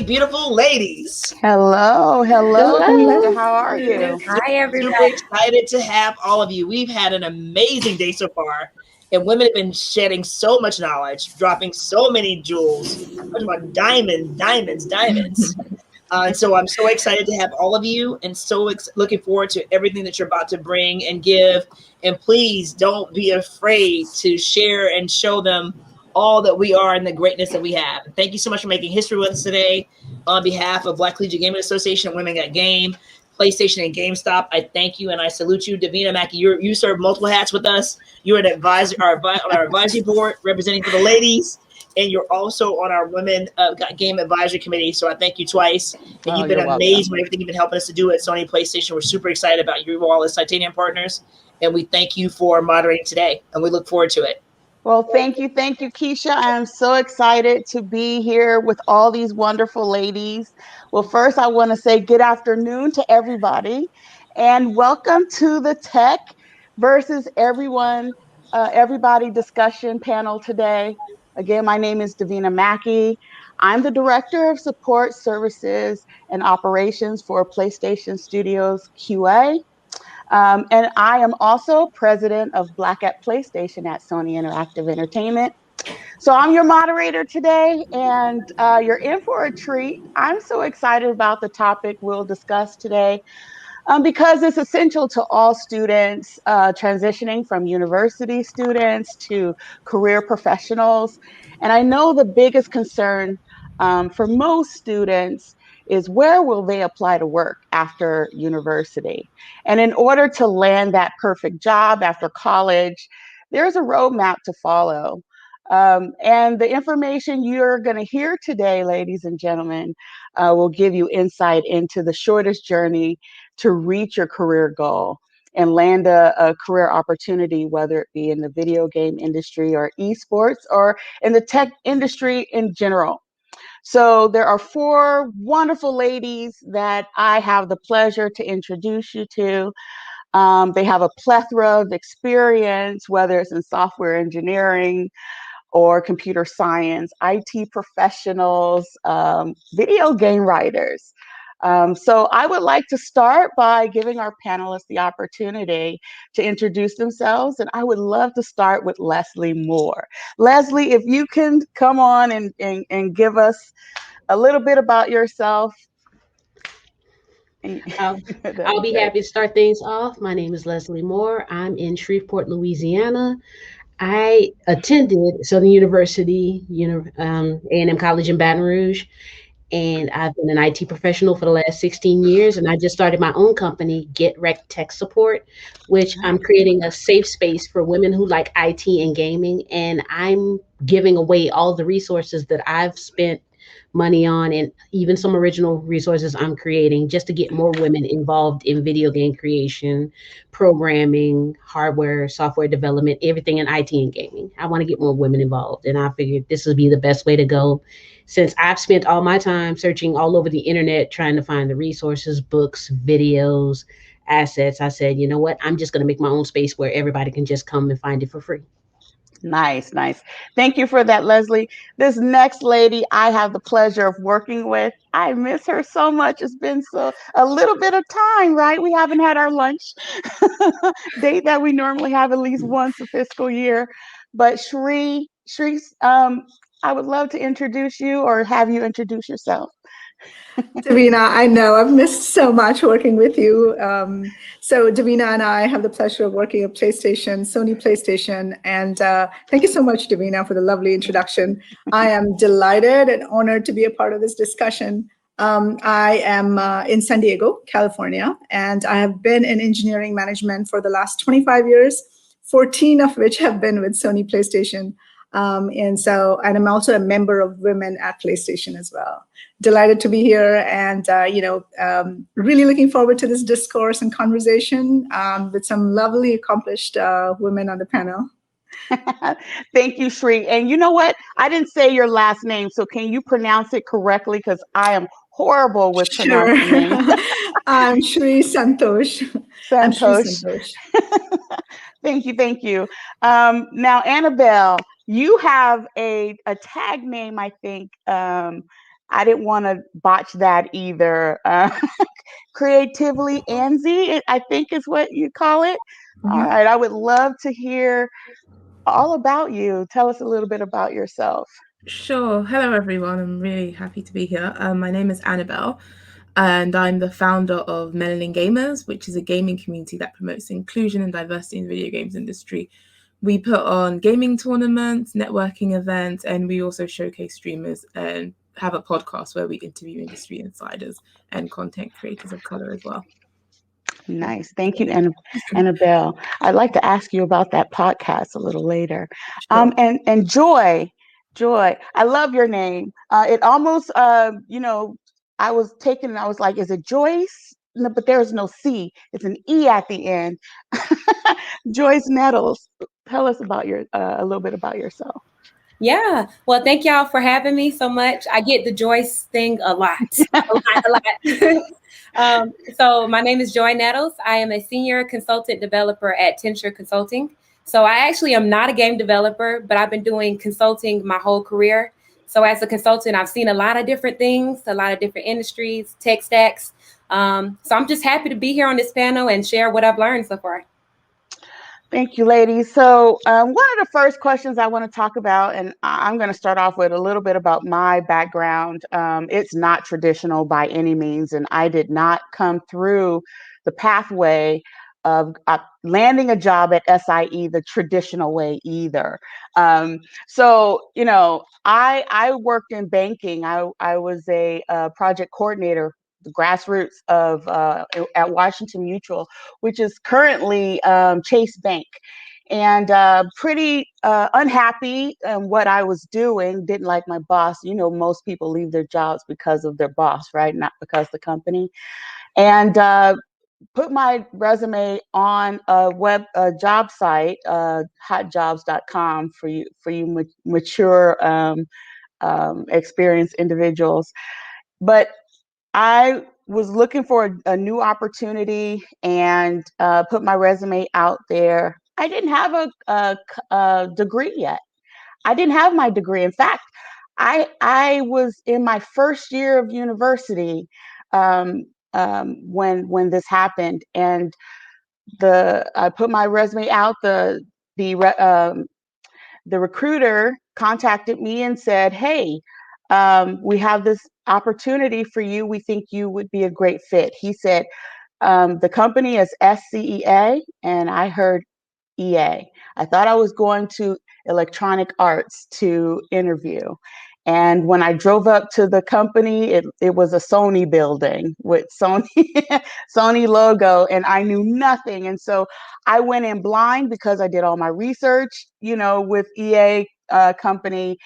beautiful ladies. Hello, hello, Keisha. Hello. How are you? Hi, Super everybody. excited to have all of you. We've had an amazing day so far, and women have been shedding so much knowledge, dropping so many jewels. I'm talking about diamonds. And so I'm so excited to have all of you, and so looking forward to everything that you're about to bring and give. And please don't be afraid to share and show them all that we are and the greatness that we have. Thank you so much for making history with us today. On behalf of Black Collegiate Gaming Association and Women Got Game, PlayStation and GameStop, I thank you and I salute you. Davina Mackey, you serve multiple hats with us. You're an advisor on our advisory board representing for the ladies, and you're also on our Women Game Advisory Committee. So I thank you twice. And Oh, you've been you're welcome. amazing with everything you've been helping us to do at Sony PlayStation. We're super excited about you all as Titanium partners. And we thank you for moderating today. And we look forward to it. Well, thank you, Keisha. I am so excited to be here with all these wonderful ladies. Well, first, I want to say good afternoon to everybody, and welcome to the Tech versus Everybody discussion panel today. Again, my name is Davina Mackey. I'm the Director of Support Services and Operations for PlayStation Studios QA. And I am also president of Black at PlayStation at Sony Interactive Entertainment. So I'm your moderator today, and you're in for a treat. I'm so excited about the topic we'll discuss today because it's essential to all students transitioning from university students to career professionals. And I know the biggest concern for most students is where will they apply to work after university? And in order to land that perfect job after college, there's a roadmap to follow. And the information you're going to hear today, ladies and gentlemen, will give you insight into the shortest journey to reach your career goal and land a career opportunity, whether it be in the video game industry or esports or in the tech industry in general. So there are four wonderful ladies that I have the pleasure to introduce you to. They have a plethora of experience, whether it's in software engineering or computer science, IT professionals, video game writers. So I would like to start by giving our panelists the opportunity to introduce themselves. And I would love to start with Leslie Moore. Leslie, if you can come on and give us a little bit about yourself. I'll, That'd I'll be be great. happy to start things off. My name is Leslie Moore. I'm in Shreveport, Louisiana. I attended Southern University, A&M College in Baton Rouge, and I've been an IT professional for the last 16 years. And I just started my own company, Get Rec Tech Support, which I'm creating a safe space for women who like IT and gaming. And I'm giving away all the resources that I've spent money on and even some original resources I'm creating just to get more women involved in video game creation, programming, hardware, software development, everything in IT and gaming. I want to get more women involved. And I figured this would be the best way to go since I've spent all my time searching all over the internet trying to find the resources, books, videos, assets. I said, you know what? I'm just going to make my own space where everybody can just come and find it for free. Nice, nice. Thank you for that, Leslie. This next lady I have the pleasure of working with. I miss her so much. It's been so a little bit of time, right? We haven't had our lunch date that we normally have at least once a fiscal year. But Shri, I would love to introduce you or have you introduce yourself. Davina, I know I've missed so much working with you. So Davina and I have the pleasure of working at PlayStation, Sony PlayStation, and thank you so much, Davina, for the lovely introduction. I am delighted and honored to be a part of this discussion. I am in San Diego, California, and I have been in engineering management for the last 25 years, 14 of which have been with Sony PlayStation. And I'm also a member of Women at PlayStation as well. Delighted to be here and, really looking forward to this discourse and conversation with some lovely accomplished women on the panel. Thank you, Shri. And you know what? I didn't say your last name, so can you pronounce it correctly? Because I am horrible with Sure. pronouncing names. I'm Shri Santosh. I'm Shri Santosh. Santosh. Thank you, thank you. Now, Annabelle, you have a tag name, I think, I didn't want to botch that either. Creatively Anzi, I think is what you call it. All Mhm. right, I would love to hear all about you. Tell us a little bit about yourself. Sure. Hello, everyone. I'm really happy to be here. My name is Annabelle, and I'm the founder of Melanin Gamers, which is a gaming community that promotes inclusion and diversity in the video games industry. We put on gaming tournaments, networking events, and we also showcase streamers and have a podcast where we interview industry insiders and content creators of color as well. Nice. Thank you, Annabelle. I'd like to ask you about that podcast a little later. Sure. And Joy, I love your name. It almost, I was taken and I was like, is it Joyce? No, but there's no C. It's an E at the end. Joyce Nettles. Tell us about a little bit about yourself. Yeah. Well, thank y'all for having me so much. I get the Joyce thing a lot, a lot. So my name is Joy Nettles. I am a senior consultant developer at Tensure Consulting. So I actually am not a game developer, but I've been doing consulting my whole career. So as a consultant, I've seen a lot of different things, a lot of different industries, tech stacks. So I'm just happy to be here on this panel and share what I've learned so far. Thank you, ladies. So one of the first questions I want to talk about, and I'm going to start off with a little bit about my background. It's not traditional by any means, and I did not come through the pathway of landing a job at SIE the traditional way either. I worked in banking. I was a project coordinator, the grassroots of at Washington Mutual, which is currently Chase Bank. And pretty unhappy in what I was doing, didn't like my boss. You know, most people leave their jobs because of their boss, right? Not because of the company. And put my resume on a job site, hotjobs.com for you mature experienced individuals. But I was looking for a new opportunity and put my resume out there. I didn't have a degree yet. I didn't have my degree. In fact, I was in my first year of university when this happened, and I put my resume out. The recruiter contacted me and said, "Hey, we have this opportunity for you. We think you would be a great fit." He said, "The company is SCEA," and I heard EA. I thought I was going to Electronic Arts to interview. And when I drove up to the company, it was a Sony building with Sony logo, and I knew nothing. And so I went in blind because I did all my research, with EA company.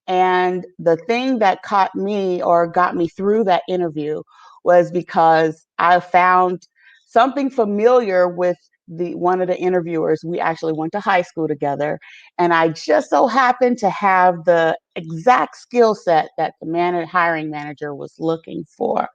And the thing that caught me or got me through that interview was because I found something familiar with one of the interviewers. We actually went to high school together, and I just so happened to have the exact skill set that the hiring manager was looking for.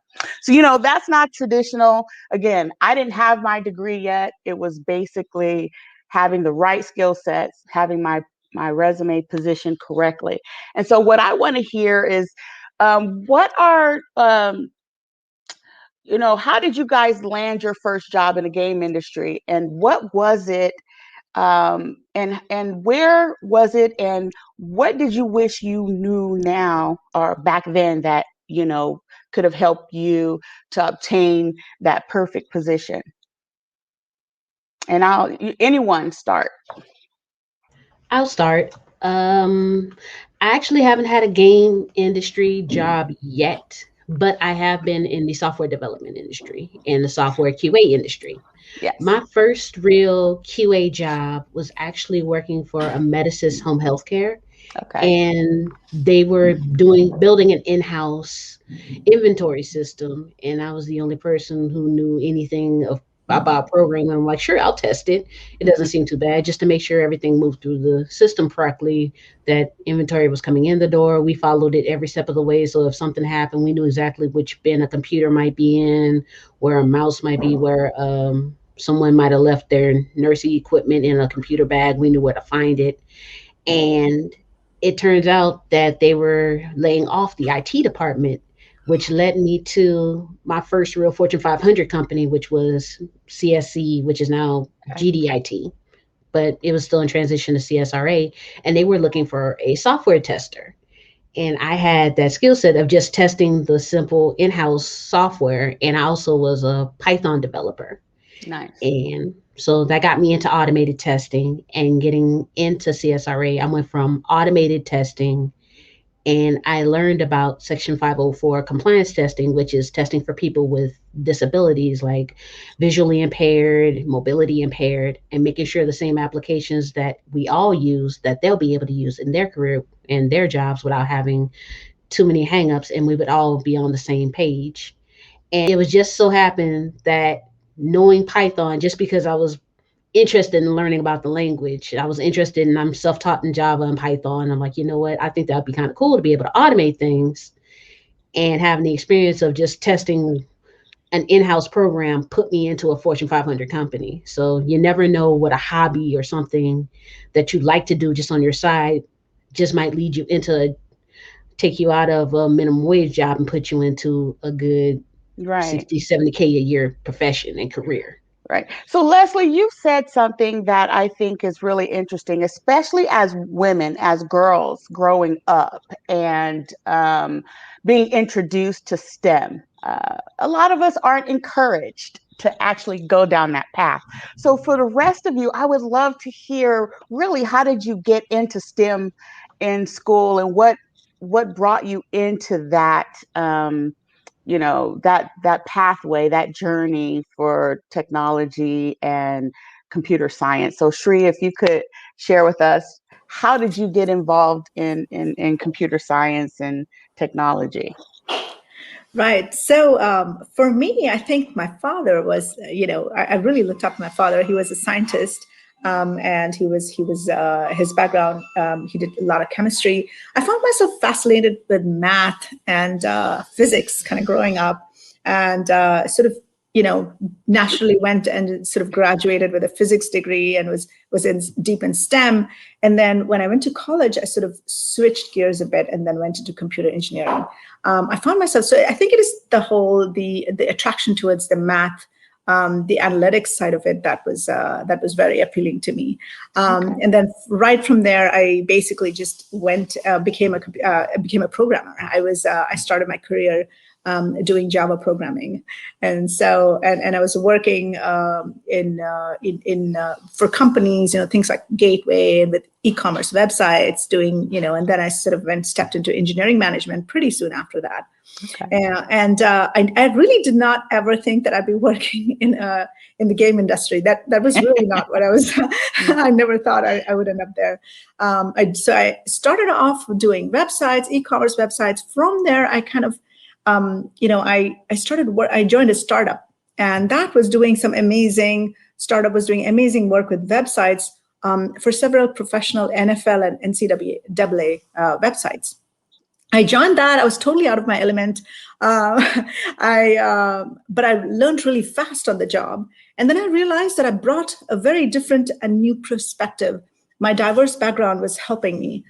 So that's not traditional. Again, I didn't have my degree yet. It was basically having the right skill sets, having my resume positioned correctly. And so what I want to hear is what are how did you guys land your first job in the game industry, and what was it, and where was it, and what did you wish you knew now or back then that could have helped you to obtain that perfect position? And anyone start. I'll start. I actually haven't had a game industry job yet, but I have been in the software development industry and the software QA industry. Yes. My first real QA job was actually working for a Medisys Home Healthcare. Okay. And they were building an in-house inventory system, and I was the only person who knew anything about programming. I'm like, sure, I'll test it. It doesn't seem too bad, just to make sure everything moved through the system correctly, that inventory was coming in the door. We followed it every step of the way, so if something happened, we knew exactly which bin a computer might be in, where a mouse might be, where someone might have left their nursing equipment in a computer bag. We knew where to find it. And it turns out that they were laying off the IT department, which led me to my first real Fortune 500 company, which was CSC, which is now GDIT, but it was still in transition to CSRA. And they were looking for a software tester. And I had that skill set of just testing the simple in-house software. And I also was a Python developer. Nice. And so that got me into automated testing and getting into CSRA. I went from automated testing and I learned about Section 504 compliance testing, which is testing for people with disabilities like visually impaired, mobility impaired, and making sure the same applications that we all use, that they'll be able to use in their career and their jobs without having too many hangups, and we would all be on the same page. And it was just so happened that knowing Python, just because I was interested in learning about the language. I was interested in, I'm self-taught in Java and Python. I'm like, you know what? I think that'd be kind of cool to be able to automate things, and having the experience of just testing an in-house program put me into a Fortune 500 company. So you never know what a hobby or something that you like to do just on your side just might lead you into take you out of a minimum wage job and put you into a good 60, 70K a year profession and career. Right. So, Leslie, you said something that I think is really interesting, especially as women, as girls growing up and being introduced to STEM. A lot of us aren't encouraged to actually go down that path. So, for the rest of you, I would love to hear really, how did you get into STEM in school, and what brought you into that? That pathway, that journey for technology and computer science. So Shri, if you could share with us, how did you get involved in computer science and technology? Right. So for me, I think my father was, I really looked up to my father. He was a scientist, and his background. He did a lot of chemistry. I found myself fascinated with math and physics, kind of growing up, and sort of naturally went and sort of graduated with a physics degree and was deep in STEM. And then when I went to college, I sort of switched gears a bit and then went into computer engineering. I found myself, so I think it is the attraction towards the math, the analytics side of it that was very appealing to me. And then right from there, I basically just became a programmer. I started my career doing Java programming, and I was working for companies, things like Gateway and with e-commerce websites, doing and then I sort of stepped into engineering management pretty soon after that. Okay. I really did not ever think that I'd be working in the game industry. That was really not what I was. I never thought I would end up there. So I started off doing websites, e-commerce websites. From there, I kind of I joined a startup, and that was doing amazing work with websites for several professional NFL and NCAA websites. I joined that. I was totally out of my element. But I learned really fast on the job. And then I realized that I brought a very different and new perspective. My diverse background was helping me.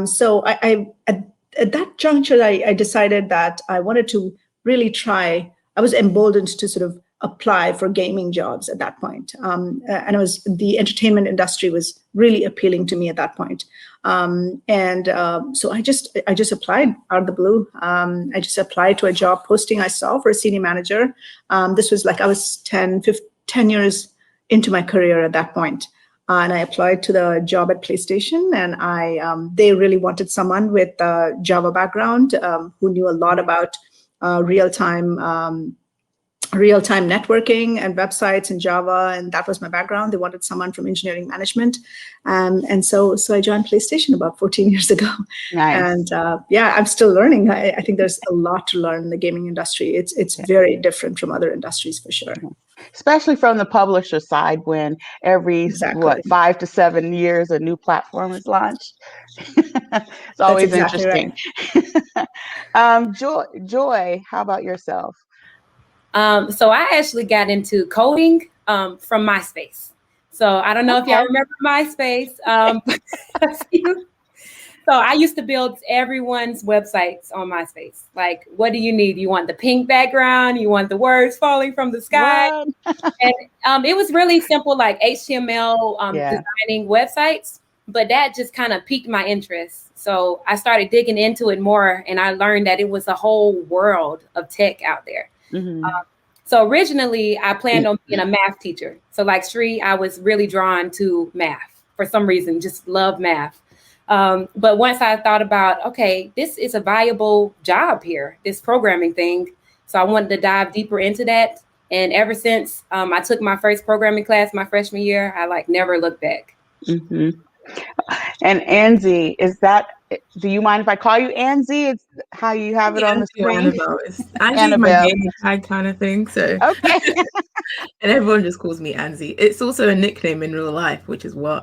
So at that juncture, I decided that I wanted to really try. I was emboldened to sort of apply for gaming jobs at that point. And the entertainment industry was really appealing to me at that point. So I just applied out of the blue. I just applied to a job posting I saw for a senior manager. This was like I was 10 years into my career at that point. And I applied to the job at PlayStation, and they really wanted someone with a Java background who knew a lot about real-time networking and websites in Java, and that was my background. They wanted someone from engineering management, and so I joined PlayStation about 14 years ago. Nice. And I'm still learning. I think there's a lot to learn in the gaming industry. It's very different from other industries for sure. Especially from the publisher side, when every 5 to 7 years a new platform is launched. It's always interesting. Right. Joy, how about yourself? So I actually got into coding from MySpace. So I don't know if y'all remember MySpace. So So I used to build everyone's websites on MySpace. Like, what do you need? You want the pink background? You want the words falling from the sky? What? And it was really simple, like HTML Yeah. designing websites. But that just kind of piqued my interest. So I started digging into it more, and I learned that it was a whole world of tech out there. Mhm. So originally, I planned on being a math teacher. So like Sri, I was really drawn to math for some reason, just love math. But once I thought about, okay, this is a viable job here, this programming thing. So I wanted to dive deeper into that. And ever since I took my first programming class my freshman year, I like never looked back. Mhm. And Anzi, do you mind if I call you Anzi? It's how you have it on the Yeah, screen. Annabelle. Angie is my Annabelle. gaming tag kind of thing. So Okay. and everyone just calls me Anzi. It's also a nickname in real life, which is why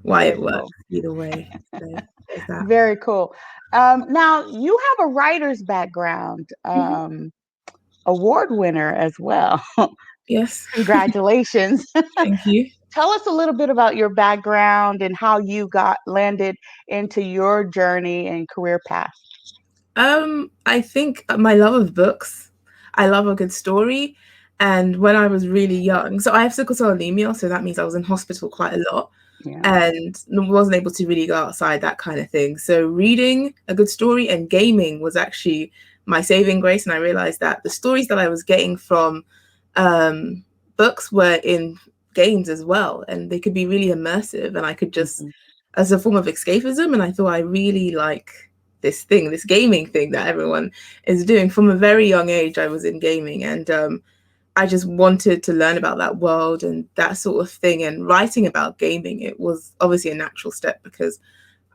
Very it works cool. either way. So there's that. Very cool. Now you have a writer's background, award winner as well. Yes. Congratulations. Thank you. Tell us a little bit about your background and how you landed into your journey and career path. I think my love of books. I love a good story. And when I was really young, so I have sickle cell anemia, so that means I was in hospital quite a lot. Yeah. And wasn't able to really go outside, that kind of thing. So reading a good story and gaming was actually my saving grace. And I realized that the stories that I was getting from books were in games as well. And they could be really immersive. And I could just, as a form of escapism, and I thought I really like this gaming thing that everyone is doing. From a very young age, I was in gaming. And I just wanted to learn about that world and that sort of thing. And writing about gaming, it was obviously a natural step because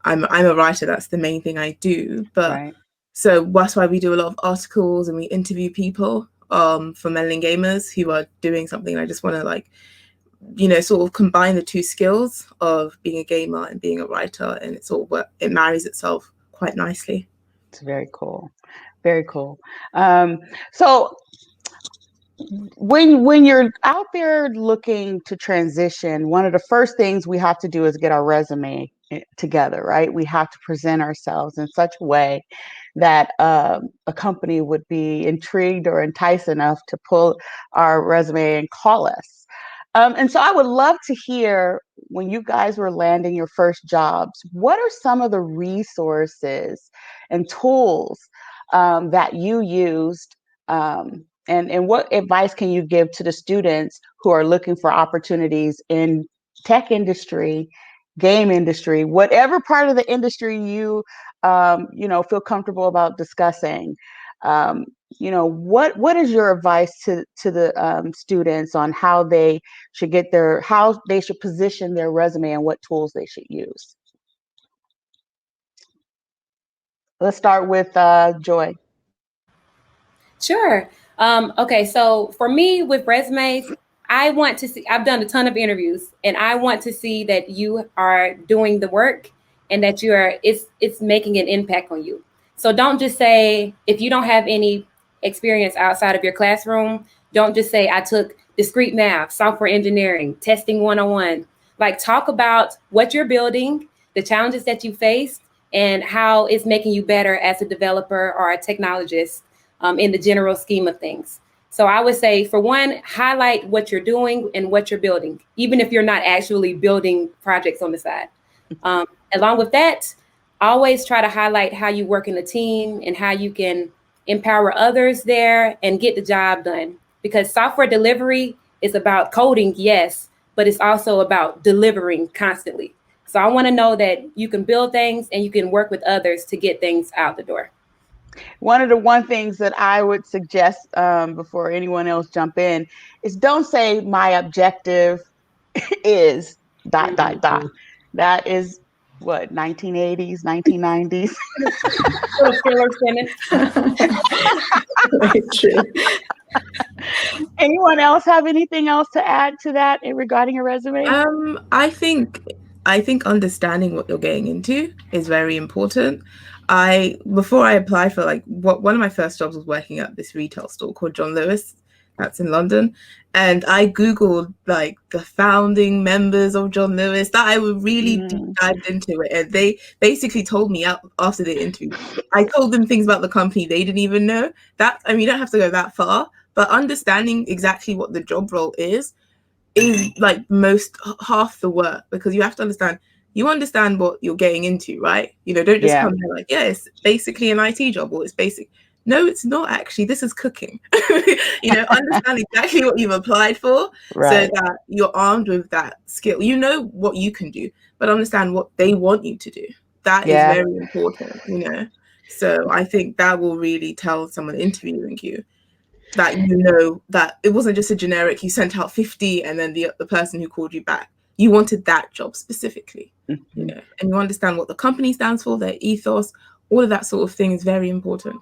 I'm a writer. That's the main thing I do. But Right. so that's why we do a lot of articles and we interview people for meddling gamers who are doing something. I just want to sort of combine the two skills of being a gamer and being a writer, and it marries itself quite nicely. It's very cool. Very cool. So when you're out there looking to transition, one of the first things we have to do is get our resume together, right? We have to present ourselves in such a way that a company would be intrigued or enticed enough to pull our resume and call us. And so I would love to hear, when you guys were landing your first jobs, what are some of the resources and tools that you used? And what advice can you give to the students who are looking for opportunities in tech industry, game industry, whatever part of the industry you feel comfortable about discussing? What is your advice to the students on how they should position their resume and what tools they should use? Let's start with Joy. Sure. Okay, so for me with resumes, I want to see, I've done a ton of interviews, and I want to see that you are doing the work and that it's making an impact on you. So don't just say, if you don't have any experience outside of your classroom, don't just say, I took discrete math, software engineering, testing 101. Like, talk about what you're building, the challenges that you faced, and how it's making you better as a developer or a technologist in the general scheme of things. So I would say, for one, highlight what you're doing and what you're building, even if you're not actually building projects on the side. Along with that, always try to highlight how you work in a team and how you can empower others there and get the job done. Because software delivery is about coding, yes, but it's also about delivering constantly. So I want to know that you can build things and you can work with others to get things out the door. One of the things that I would suggest before anyone else jump in is, don't say my objective is ... That is what, 1980s, 1990s. Little filler sentence. Very true. Anyone else have anything else to add to that regarding your resume? I think understanding what you're getting into is very important. Before I applied for one of my first jobs was working at this retail store called John Lewis. that's in London. And I Googled like the founding members of John Lewis, that I would really deep dived into it. And they basically told me out after the interview, I told them things about the company they didn't even know. That, I mean, you don't have to go that far, but understanding exactly what the job role is like half the work, because you have to understand, you understand what you're getting into, right? You know, don't just come there like, yeah, it's basically an IT job, or it's basic. No, it's not actually. This is cooking. You know, understand exactly what you've applied for, so that you're armed with that skill. You know what you can do, but understand what they want you to do. That is very important, you know. So I think that will really tell someone interviewing you that, you know, that it wasn't just a generic, you sent out 50 and then the person who called you back, you wanted that job specifically, you know, and you understand what the company stands for, their ethos, all of that sort of thing is very important.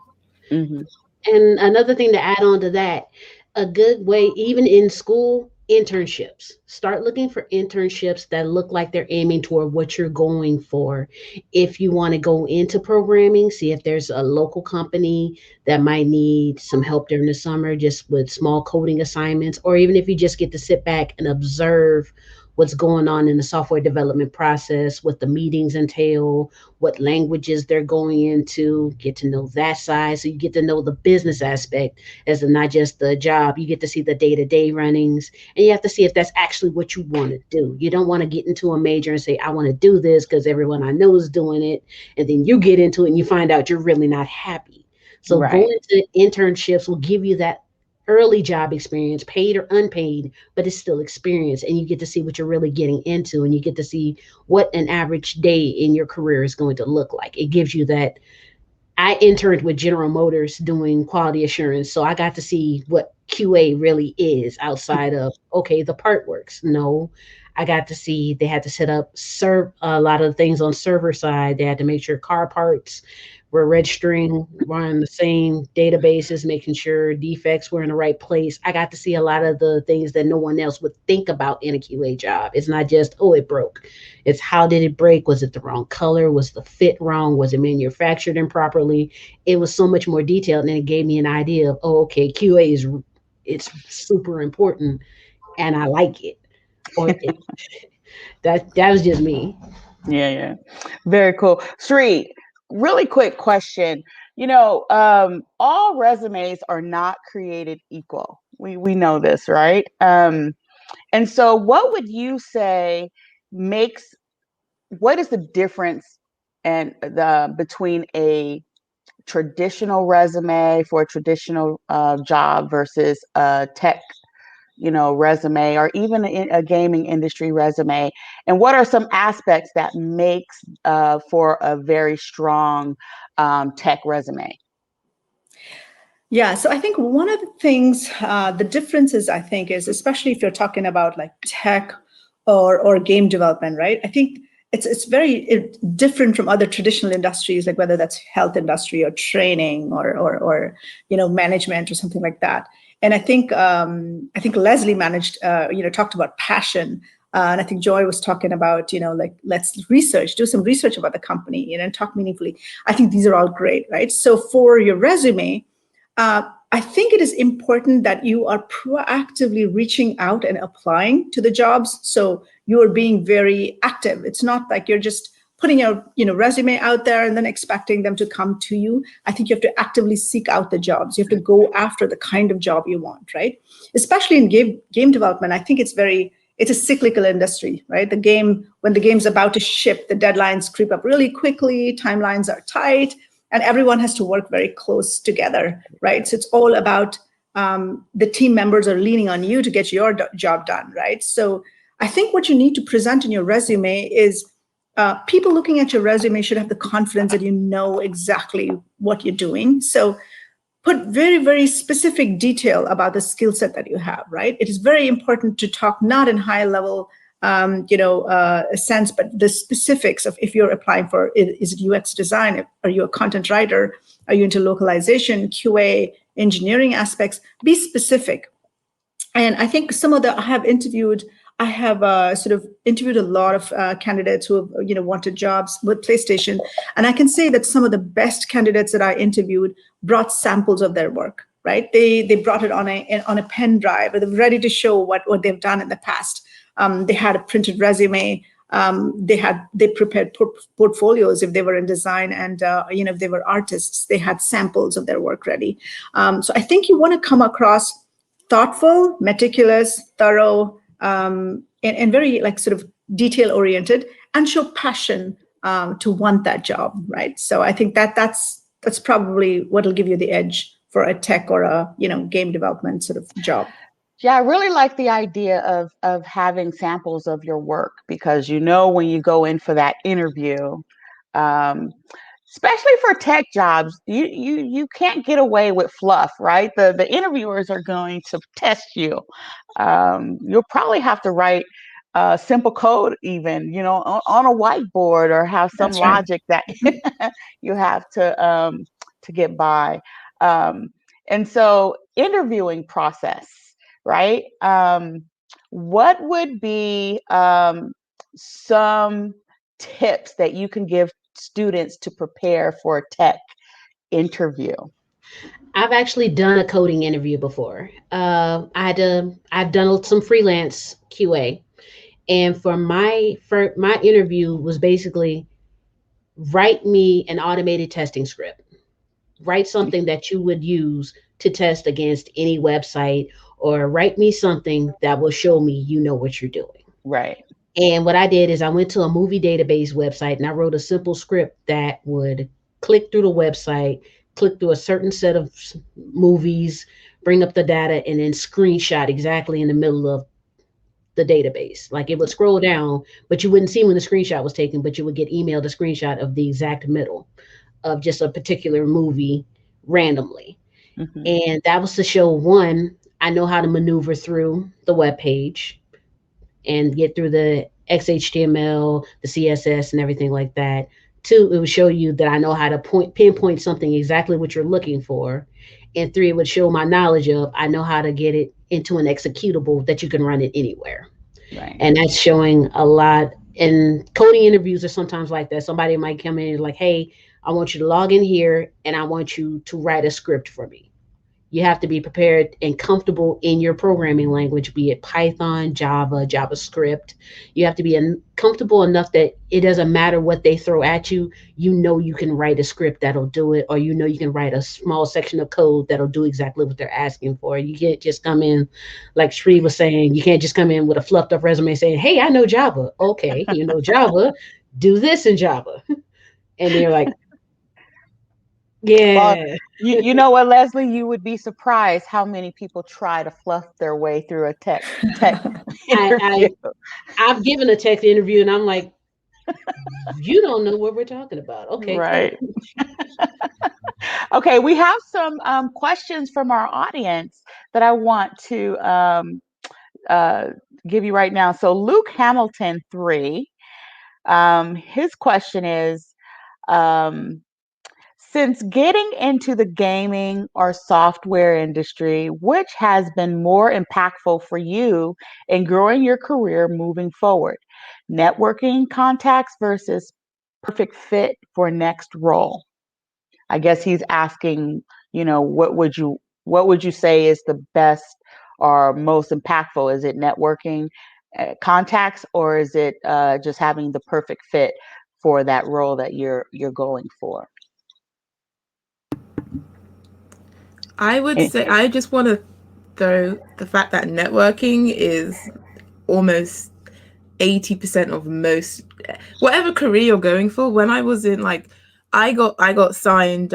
And another thing to add on to that, a good way, even in school, internships. Start looking for internships that look like they're aiming toward what you're going for. If you want to go into programming, see if there's a local company that might need some help during the summer just with small coding assignments, or even if you just get to sit back and observe what's going on in the software development process, what the meetings entail, what languages they're going into, get to know that side. So you get to know the business aspect as not just the job. You get to see the day-to-day runnings, and you have to see if that's actually what you want to do. You don't want to get into a major and say, I want to do this because everyone I know is doing it. And then you get into it and you find out you're really not happy. So going to internships will give you that early job experience, paid or unpaid, but it's still experience, and you get to see what you're really getting into, and you get to see what an average day in your career is going to look like. It gives you that. I interned with General Motors doing quality assurance, so I got to see what QA really is outside of, okay, the part works. No, I got to see they had to set up a lot of things on server side. They had to make sure car parts were registering, were on the same databases, making sure defects were in the right place. I got to see a lot of the things that no one else would think about in a QA job. It's not just, oh, it broke. It's how did it break? Was it the wrong color? Was the fit wrong? Was it manufactured improperly? It was so much more detailed, and it gave me an idea of, oh, okay, QA it's super important, and I like it. Or that was just me. Yeah. Very cool. Sri, really quick question. You know, all resumes are not created equal. We know this, right? And so what would you say what is the difference between a traditional resume for a traditional job versus a tech resume, or even a gaming industry resume? And what are some aspects that makes for a very strong tech resume? Yeah, so I think one of the things, the differences, I think, is especially if you're talking about like tech or game development, right? I think it's very different from other traditional industries, like whether that's health industry or training or management or something like that. And I think Leslie talked about passion. And I think Joy was talking about, like, let's do some research about the company, and talk meaningfully. I think these are all great, right? So for your resume, I think it is important that you are proactively reaching out and applying to the jobs. So you are being very active. It's not like you're just putting your resume out there and then expecting them to come to you. I think you have to actively seek out the jobs. You have to go after the kind of job you want, right? Especially in game development, I think it's a cyclical industry, right? When the game's about to ship, the deadlines creep up really quickly, timelines are tight, and everyone has to work very close together, right? So it's all about the team members are leaning on you to get your job done, right? So I think what you need to present in your resume is people looking at your resume should have the confidence that you know exactly what you're doing. So put very, very specific detail about the skill set that you have, right? It is very important to talk not in high level sense, but the specifics of if you're applying for, is it UX design? Are you a content writer? Are you into localization, QA, engineering aspects? Be specific. And I think I have interviewed a lot of candidates who have, wanted jobs with PlayStation. And I can say that some of the best candidates that I interviewed brought samples of their work, right? They brought it on a pen drive, or they're ready to show what they've done in the past. They had a printed resume. They prepared portfolios if they were in design, and if they were artists, they had samples of their work ready. So I think you want to come across thoughtful, meticulous, thorough, and very like sort of detail oriented, and show passion to want that job, right? So I think that's probably what'll give you the edge for a tech or a game development sort of job. Yeah, I really like the idea of having samples of your work, because when you go in for that interview, especially for tech jobs, you can't get away with fluff, right? The interviewers are going to test you. You'll probably have to write simple code, even on a whiteboard, or have some That's right. logic that you have to get by. And so, interviewing process. Right? What would be some tips that you can give students to prepare for a tech interview? I've actually done a coding interview before. I've done some freelance QA, and for my interview was basically write me an automated testing script. Write something that you would use to test against any website, or write me something that will show me you know what you're doing. Right. And what I did is I went to a movie database website and I wrote a simple script that would click through the website, click through a certain set of movies, bring up the data, and then screenshot exactly in the middle of the database. Like, it would scroll down, but you wouldn't see when the screenshot was taken, but you would get emailed a screenshot of the exact middle of just a particular movie randomly. Mm-hmm. And that was to show, one, I know how to maneuver through the web page and get through the XHTML, the CSS, and everything like that. Two, it would show you that I know how to pinpoint something exactly what you're looking for. And three, it would show my knowledge of I know how to get it into an executable that you can run it anywhere. Right. And that's showing a lot. And coding interviews are sometimes like that. Somebody might come in and like, hey, I want you to log in here and I want you to write a script for me. You have to be prepared and comfortable in your programming language, be it Python, Java, JavaScript. You have to be comfortable enough that it doesn't matter what they throw at you. You can write a script that'll do it, or you can write a small section of code that'll do exactly what they're asking for. You can't just come in, like Sri was saying, you can't just come in with a fluffed up resume saying, hey, I know Java. Okay, you know Java, do this in Java. And they're like, yeah. Well, you know what, Leslie? You would be surprised how many people try to fluff their way through a tech interview. I've given a tech interview and I'm like, you don't know what we're talking about. Okay. Right. Okay, we have some questions from our audience that I want to give you right now. So Luke Hamilton 3, his question is, since getting into the gaming or software industry, which has been more impactful for you in growing your career moving forward? Networking contacts versus perfect fit for next role? I guess he's asking, what would you say is the best or most impactful? Is it networking contacts, or is it just having the perfect fit for that role that you're going for? I would say, I just want to throw the fact that networking is almost 80% of most, whatever career you're going for. When I was in I got signed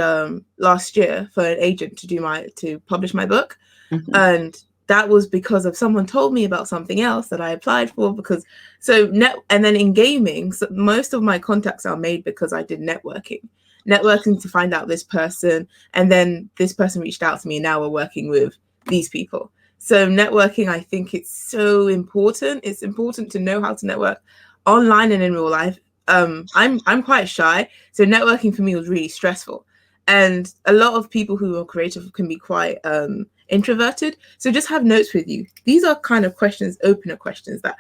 last year for an agent to publish my book. Mm-hmm. And that was because of someone told me about something else that I applied for, and then in gaming, so most of my contacts are made because I did networking to find out this person, and then this person reached out to me, and now we're working with these people. So networking, I think it's so important. It's important to know how to network online and in real life. I'm quite shy, so networking for me was really stressful. And a lot of people who are creative can be quite introverted. So just have notes with you. These are kind of opener questions that,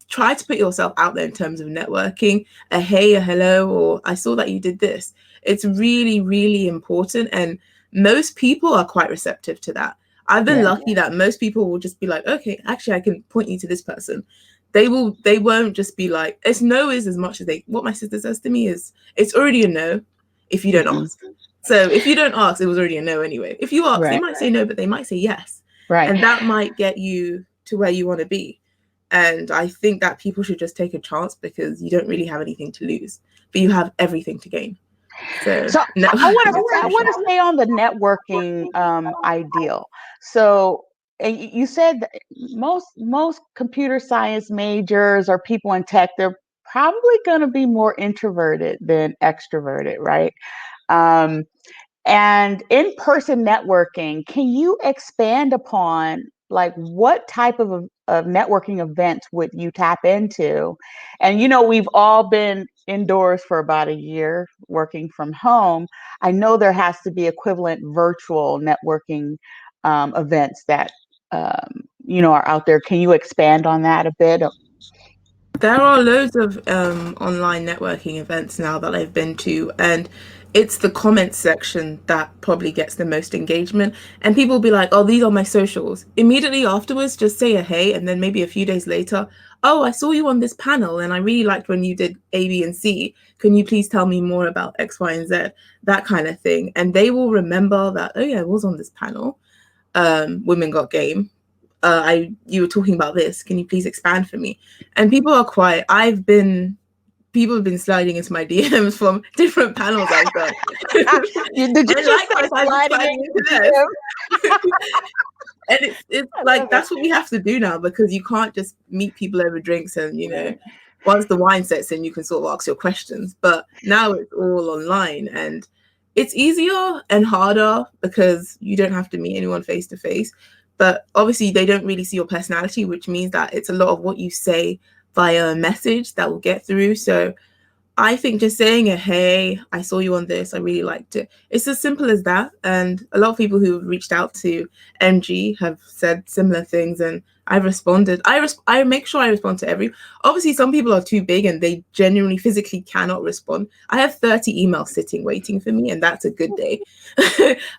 try to put yourself out there in terms of networking. A hey, a hello, or I saw that you did this. It's really, really important. And most people are quite receptive to that. I've been lucky that most people will just be like, okay, actually, I can point you to this person. They won't just be like, it's no is as much as what my sister says to me is, it's already a no if you don't ask. So if you don't ask, it was already a no anyway. If you ask, they might say no, but they might say yes. Right. And that might get you to where you want to be. And I think that people should just take a chance because you don't really have anything to lose, but you have everything to gain. So no. I want to stay on the networking ideal. So you said that most computer science majors or people in tech, they're probably going to be more introverted than extroverted, right? And in-person networking, can you expand upon like what type of networking events would you tap into? And we've all been indoors for about a year working from home. I know there has to be equivalent virtual networking events that are out there. Can you expand on that a bit? There are loads of online networking events now that I've been to, and it's the comments section that probably gets the most engagement. And people will be like, oh, these are my socials. Immediately afterwards, just say a hey, and then maybe a few days later, oh, I saw you on this panel, and I really liked when you did A, B, and C. Can you please tell me more about X, Y, and Z? That kind of thing. And they will remember that, oh, yeah, I was on this panel. Women Got Game. You were talking about this. Can you please expand for me? And people are quiet. People have been sliding into my DMs from different panels I've done. Did you just say sliding into them? And it's like that's what we have to do now, because you can't just meet people over drinks and once the wine sets in, you can sort of ask your questions. But now it's all online, and it's easier and harder because you don't have to meet anyone face to face. But obviously they don't really see your personality, which means that it's a lot of what you say via a message that will get through. So I think just saying hey, I saw you on this, I really liked it. It's as simple as that. And a lot of people who have reached out to MG have said similar things, and I've responded. I make sure I respond to obviously some people are too big and they genuinely physically cannot respond. I have 30 emails sitting waiting for me, and that's a good day.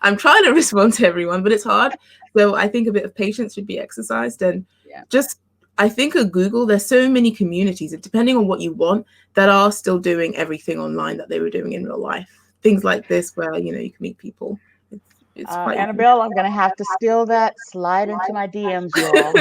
I'm trying to respond to everyone, but it's hard. So I think a bit of patience should be exercised, and I think at Google, there's so many communities, and depending on what you want, that are still doing everything online that they were doing in real life. Things like this where, you can meet people. It's quite Annabelle, I'm going to have to steal that. Slide into my DMs, y'all.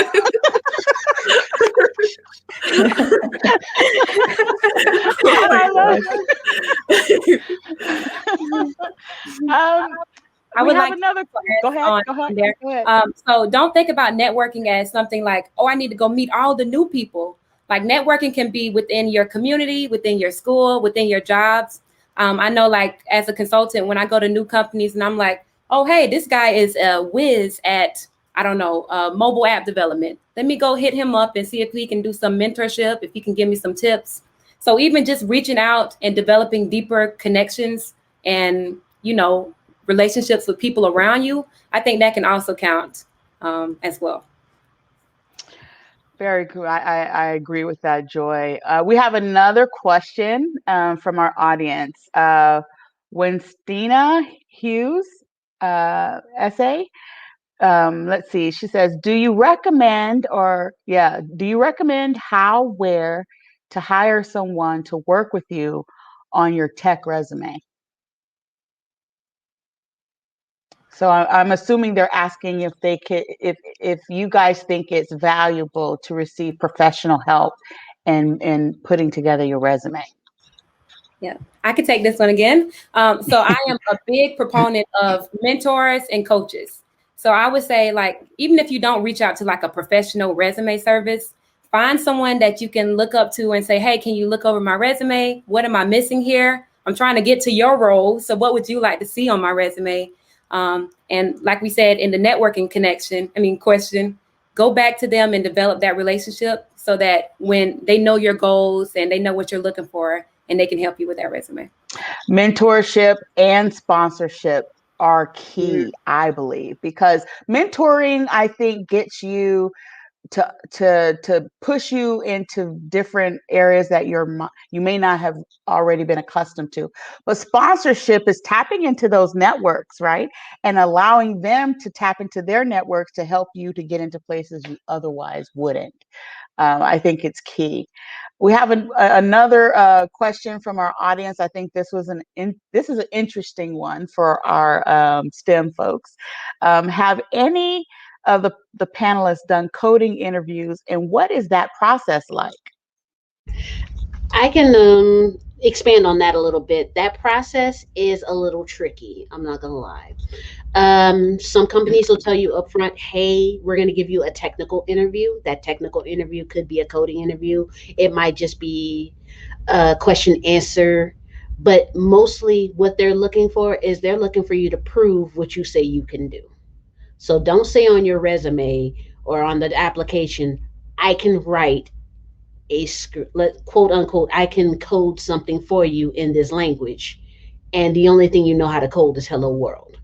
I would like another. Go ahead. So don't think about networking as something like, oh, I need to go meet all the new people. Like networking can be within your community, within your school, within your jobs. I know, like as a consultant, when I go to new companies and I'm like, oh, hey, this guy is a whiz at, I don't know, mobile app development. Let me go hit him up and see if he can do some mentorship, if he can give me some tips. So even just reaching out and developing deeper connections and, relationships with people around you, I think that can also count as well. Very cool. I agree with that, Joy. We have another question from our audience. Winstina Hughes, essay. Let's see. She says, do you recommend how, where to hire someone to work with you on your tech resume? So I'm assuming they're asking if they could, if you guys think it's valuable to receive professional help in putting together your resume. Yeah, I could take this one again. So I am a big proponent of mentors and coaches. So I would say, like, even if you don't reach out to like a professional resume service, find someone that you can look up to and say, hey, can you look over my resume? What am I missing here? I'm trying to get to your role. So what would you like to see on my resume? And like we said in the networking question, go back to them and develop that relationship so that when they know your goals and they know what you're looking for, and they can help you with that resume. Mentorship and sponsorship are key, I believe, because mentoring, I think, gets you to push you into different areas that you may not have already been accustomed to. But sponsorship is tapping into those networks, right? And allowing them to tap into their networks to help you to get into places you otherwise wouldn't. I think it's key. We have another question from our audience. I think this is an interesting one for our STEM folks. Have any of the panelists done coding interviews, and what is that process like? I can expand on that a little bit. That process is a little tricky. I'm not gonna lie. Some companies will tell you upfront, hey, we're going to give you a technical interview. That technical interview could be a coding interview. It might just be a question answer. But mostly what they're looking for is they're looking for you to prove what you say you can do. So don't say on your resume or on the application, I can write a script, quote unquote, I can code something for you in this language. And the only thing you know how to code is hello world.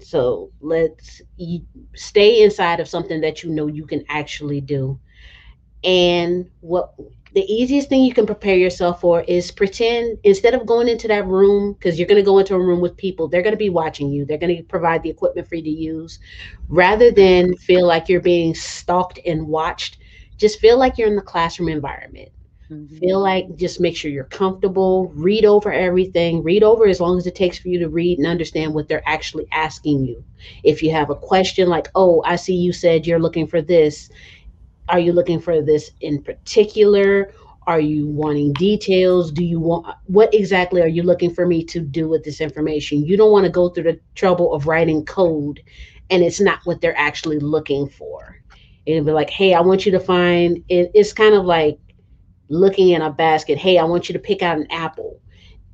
So let's stay inside of something that you know you can actually do. And what the easiest thing you can prepare yourself for is pretend, instead of going into that room, because you're going to go into a room with people, they're going to be watching you, they're going to provide the equipment for you to use. Rather than feel like you're being stalked and watched, just feel like you're in the classroom environment. Feel like, just make sure you're comfortable, read over everything, read over as long as it takes for you to read and understand what they're actually asking you. If you have a question like, oh, I see you said you're looking for this. Are you looking for this in particular? Are you wanting details? What exactly are you looking for me to do with this information? You don't want to go through the trouble of writing code and it's not what they're actually looking for. It'll be like, hey, I want you to find it. It's kind of like looking in a basket. Hey, I want you to pick out an apple.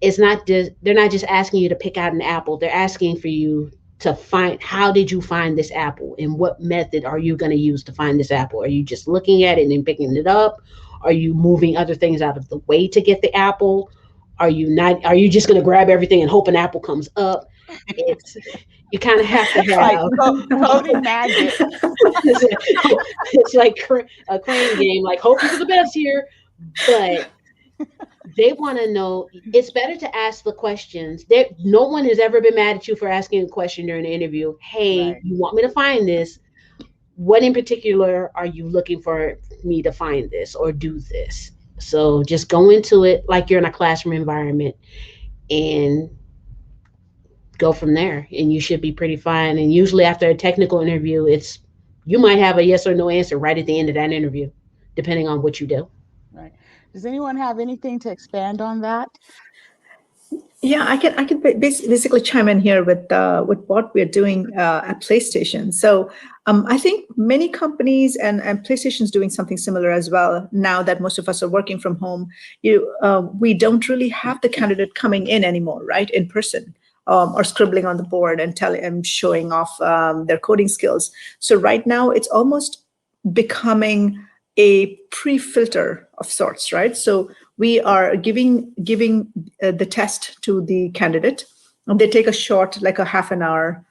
It's not just, they're not just asking you to pick out an apple. They're asking for you to find, how did you find this apple and what method are you going to use to find this apple? Are you just looking at it and picking it up? Are you moving other things out of the way to get the apple? Are you just going to grab everything and hope an apple comes up? You kind of have to have coding magic. It's like a crane game, like hoping for the best here. But they want to know, it's better to ask the questions. No one has ever been mad at you for asking a question during an interview. Hey, right. You want me to find this? What in particular are you looking for me to find this or do this? So just go into it like you're in a classroom environment and go from there, and you should be pretty fine. And usually after a technical interview, you might have a yes or no answer right at the end of that interview, depending on what you do. Right. Does anyone have anything to expand on that? Yeah, I can basically chime in here with what we're doing at PlayStation. So I think many companies and PlayStation's doing something similar as well. Now that most of us are working from home, we don't really have the candidate coming in anymore, right, in person. Or scribbling on the board and showing off their coding skills. So right now, it's almost becoming a pre-filter of sorts, right? So we are giving the test to the candidate, and they take a short, like a half an hour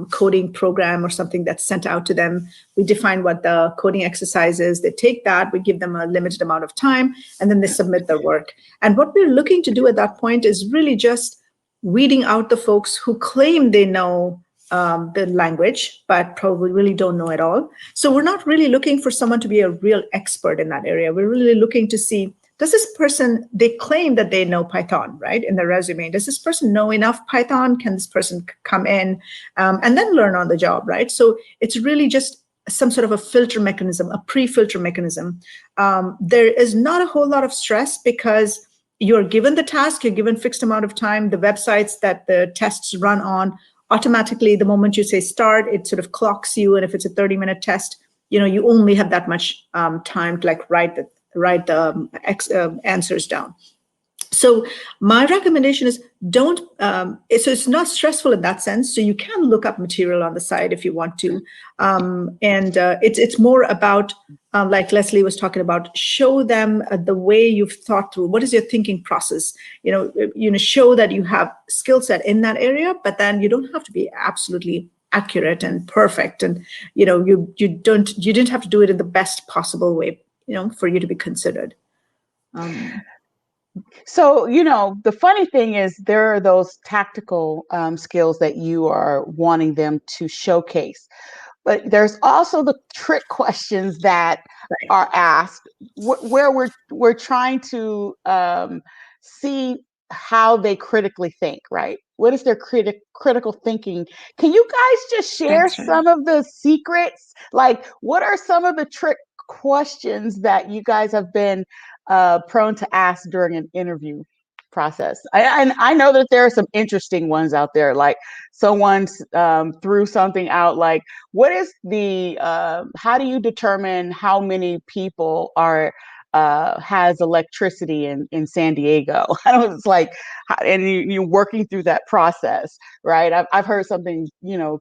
coding program or something that's sent out to them. We define what the coding exercise is. They take that, we give them a limited amount of time, and then they submit their work. And what we're looking to do at that point is really just weeding out the folks who claim they know the language, but probably really don't know at all. So we're not really looking for someone to be a real expert in that area. We're really looking to see, does this person, they claim that they know Python, right, in their resume. Does this person know enough Python? Can this person come in and then learn on the job, right? So it's really just some sort of a filter mechanism, a pre-filter mechanism. There is not a whole lot of stress because you're given the task, you're given fixed amount of time. The websites that the tests run on, automatically, the moment you say start, it sort of clocks you. And if it's a 30-minute test, you only have that much time to like write the answers down. So my recommendation is don't, so it's not stressful in that sense. So you can look up material on the side if you want to. It's more about, like Leslie was talking about, show them the way you've thought through. What is your thinking process? Show that you have skill set in that area, but then you don't have to be absolutely accurate and perfect, and you didn't have to do it in the best possible way, for you to be considered. So, the funny thing is there are those tactical skills that you are wanting them to showcase. But there's also the trick questions that are asked where we're trying to see how they critically think, right? What is their critical thinking? Can you guys just share That's right. some of the secrets? Like, what are some of the trick questions that you guys have been prone to ask during an interview process? I know that there are some interesting ones out there, like someone threw something out like, what is the how do you determine how many people are has electricity in San Diego? I don't, it's like, and you're working through that process, right? I've heard something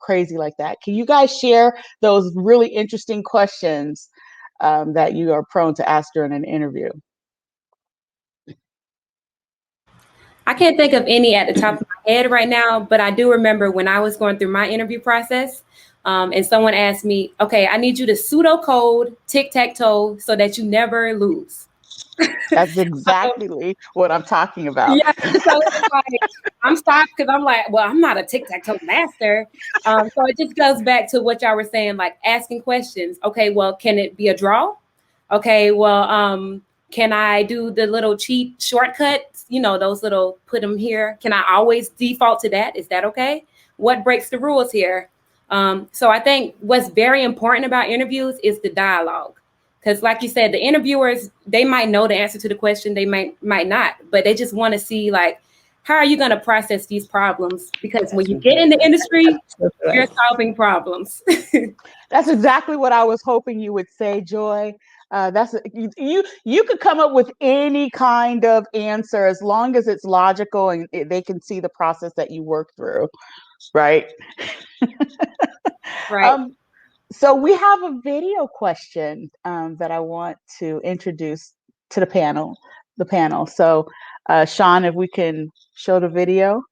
crazy like that. Can you guys share those really interesting questions that you are prone to ask during an interview? I can't think of any at the top of my head right now, but I do remember when I was going through my interview process, and someone asked me, okay, I need you to pseudocode tic-tac-toe so that you never lose. That's exactly what I'm talking about. Yeah, so it's like, I'm stopped because I'm like, well, I'm not a tic-tac-toe master. So it just goes back to what y'all were saying, like asking questions. Okay, well, can it be a draw? Okay, well, can I do the little cheat shortcuts? Those little put them here. Can I always default to that? Is that okay? What breaks the rules here? So I think what's very important about interviews is the dialogue. Because like you said, the interviewers, they might know the answer to the question, they might not, but they just want to see, like, how are you going to process these problems? Because when you get in the industry, you're solving problems. That's exactly what I was hoping you would say, Joy. You could come up with any kind of answer as long as it's logical and they can see the process that you work through, right? Right. So we have a video question that I want to introduce to the panel. So, Sean, if we can show the video.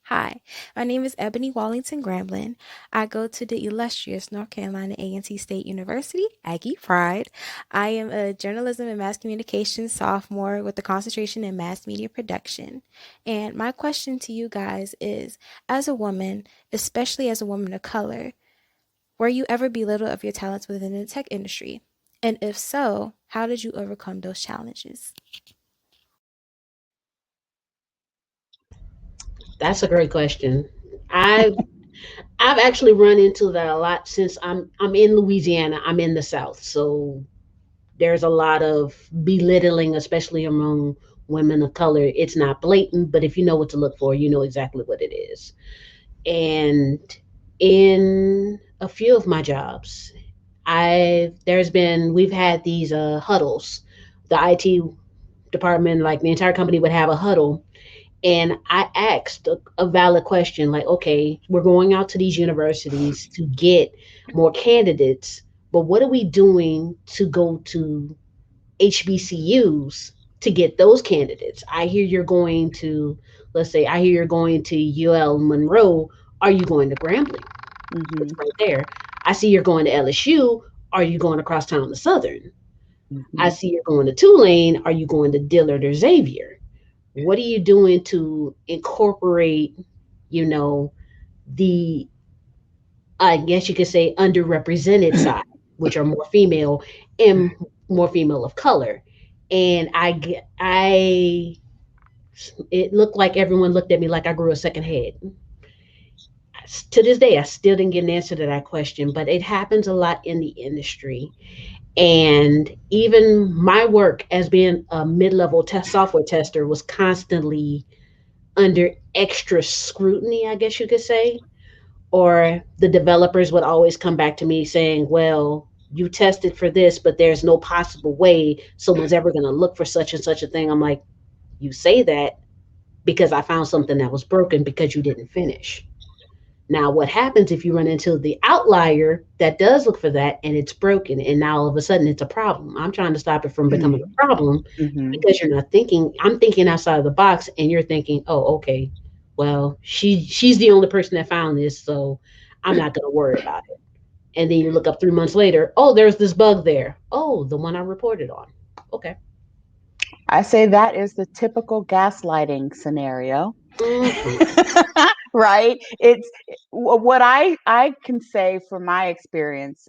Hi, my name is Ebony Wallington Gramblin. I go to the illustrious North Carolina A&T State University, Aggie Pride. I am a journalism and mass communication sophomore with a concentration in mass media production. And my question to you guys is, as a woman, especially as a woman of color, were you ever belittled of your talents within the tech industry? And if so, how did you overcome those challenges? That's a great question. I've I've actually run into that a lot since I'm in Louisiana. I'm in the South, so there's a lot of belittling, especially among women of color. It's not blatant, but if you know what to look for, you know exactly what it is. And in a few of my jobs, we've had these huddles. The IT department, like the entire company, would have a huddle, and I asked a valid question like, okay, we're going out to these universities to get more candidates, but what are we doing to go to HBCUs to get those candidates? I hear you're going to, let's say, I hear you're going to UL Monroe. Are you going to Grambling? Mm-hmm. It's right there. I see you're going to LSU. Are you going across town to Southern? Mm-hmm. I see you're going to Tulane. Are you going to Dillard or Xavier? What are you doing to incorporate, the, I guess you could say, underrepresented side, which are more female and more female of color? And it looked like everyone looked at me like I grew a second head. To this day, I still didn't get an answer to that question, but it happens a lot in the industry. And even my work as being a mid-level software tester was constantly under extra scrutiny, I guess you could say. Or the developers would always come back to me saying, well, you tested for this, but there's no possible way someone's ever going to look for such and such a thing. I'm like, you say that because I found something that was broken because you didn't finish. Now, what happens if you run into the outlier that does look for that and it's broken, and now all of a sudden it's a problem? I'm trying to stop it from becoming a problem because you're not thinking. I'm thinking outside of the box, and you're thinking, oh, okay, well, she's the only person that found this, so I'm not going to worry about it. And then you look up 3 months later, oh, there's this bug there. Oh, the one I reported on. Okay. I say that is the typical gaslighting scenario. Right? It's what I can say from my experience,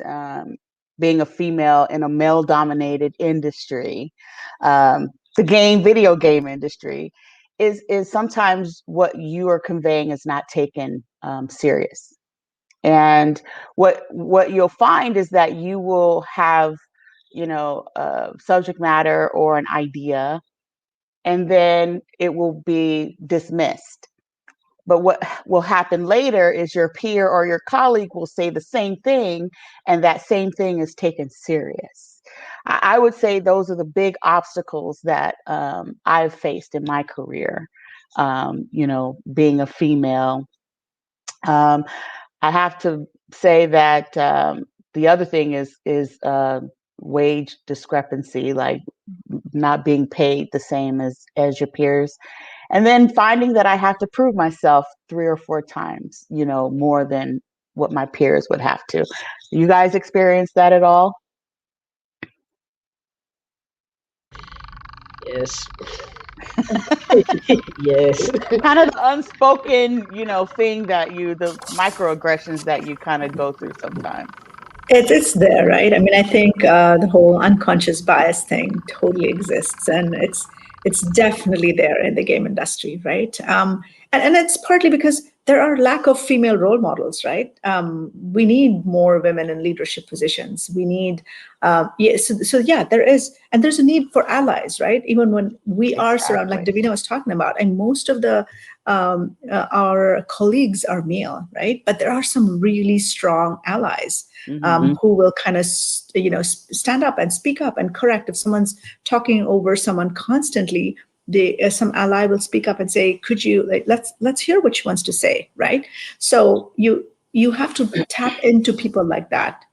being a female in a male dominated industry, the video game industry, is sometimes what you are conveying is not taken serious. And what you'll find is that you will have, subject matter or an idea, and then it will be dismissed. But what will happen later is your peer or your colleague will say the same thing, and that same thing is taken serious. I would say those are the big obstacles that I've faced in my career. Being a female, um, I have to say that the other thing is wage discrepancy, like not being paid the same as your peers, and then finding that I have to prove myself 3 or 4 times, more than what my peers would have to. You guys experience that at all? Yes. Yes. Kind of the unspoken, thing that the microaggressions that you kind of go through sometimes. It's there, right? I mean, I think the whole unconscious bias thing totally exists, and it's definitely there in the game industry, right? And it's partly because there are lack of female role models, right? We need more women in leadership positions. We need, yeah, there is, and there's a need for allies, right? Even when we are surrounded, like Davina was talking about, and most of our colleagues are male, right? But there are some really strong allies. Who will kind of stand up and speak up and correct if someone's talking over someone constantly. Some ally will speak up and say, could you let's hear what she wants to say, right? So you have to tap into people like that.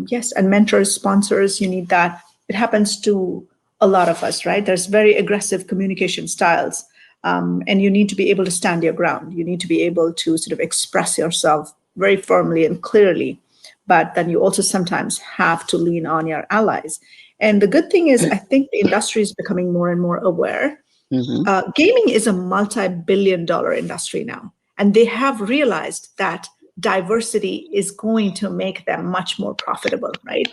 Yes, and mentors, sponsors, you need that. It happens to a lot of us, right? There's very aggressive communication styles, and you need to be able to stand your ground. You need to be able to sort of express yourself very firmly and clearly, but then you also sometimes have to lean on your allies. And the good thing is, I think the industry is becoming more and more aware. Gaming is a multi-billion-dollar industry now, and they have realized that diversity is going to make them much more profitable, right?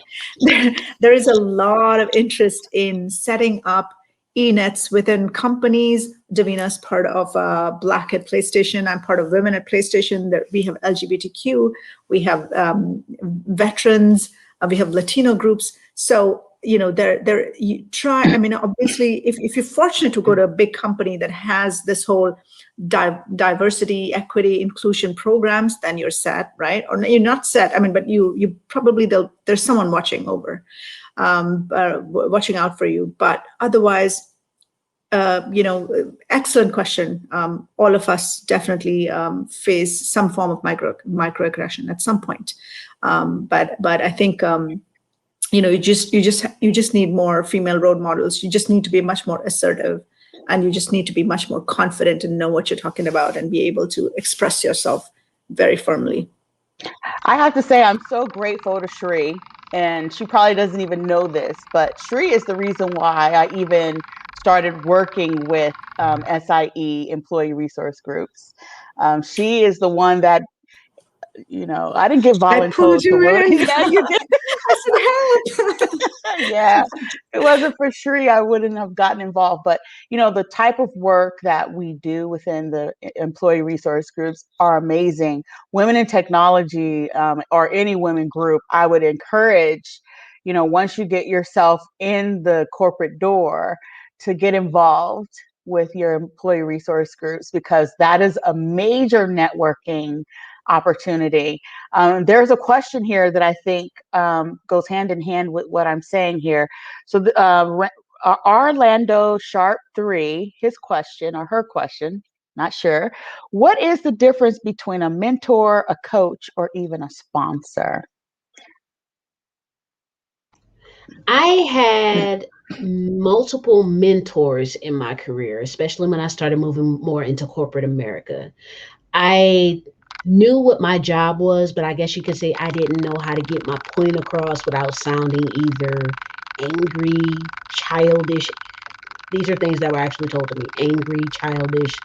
There is a lot of interest in setting up e-nets within companies. Davina's part of Black at PlayStation. I'm part of Women at PlayStation. We have LGBTQ. We have veterans. We have Latino groups. So you try. I mean, obviously, if you're fortunate to go to a big company that has this whole diversity, equity, inclusion programs, then you're set, right? Or you're not set. I mean, but you probably there's someone watching over. Watching out for you. But otherwise, excellent question. All of us definitely face some form of microaggression at some point. But I think you just need more female role models. You just need to be much more assertive, and you just need to be much more confident and know what you're talking about and be able to express yourself very firmly. I have to say, I'm so grateful to Shri, and she probably doesn't even know this, but Shri is the reason why I even started working with SIE, employee resource groups. She is the one that, I didn't get voluntold to work. Yeah, you did. I said, help. Yeah, if it wasn't for Shri, I wouldn't have gotten involved. But the type of work that we do within the employee resource groups are amazing. Women in technology, or any women group, I would encourage, once you get yourself in the corporate door, to get involved with your employee resource groups, because that is a major networking opportunity. There's a question here that I think goes hand in hand with what I'm saying here. So Orlando Sharp 3, his question or her question, not sure. What is the difference between a mentor, a coach, or even a sponsor? I had multiple mentors in my career, especially when I started moving more into corporate America. I knew what my job was, but I guess you could say I didn't know how to get my point across without sounding either angry, childish. These are things that were actually told to me: angry, childish,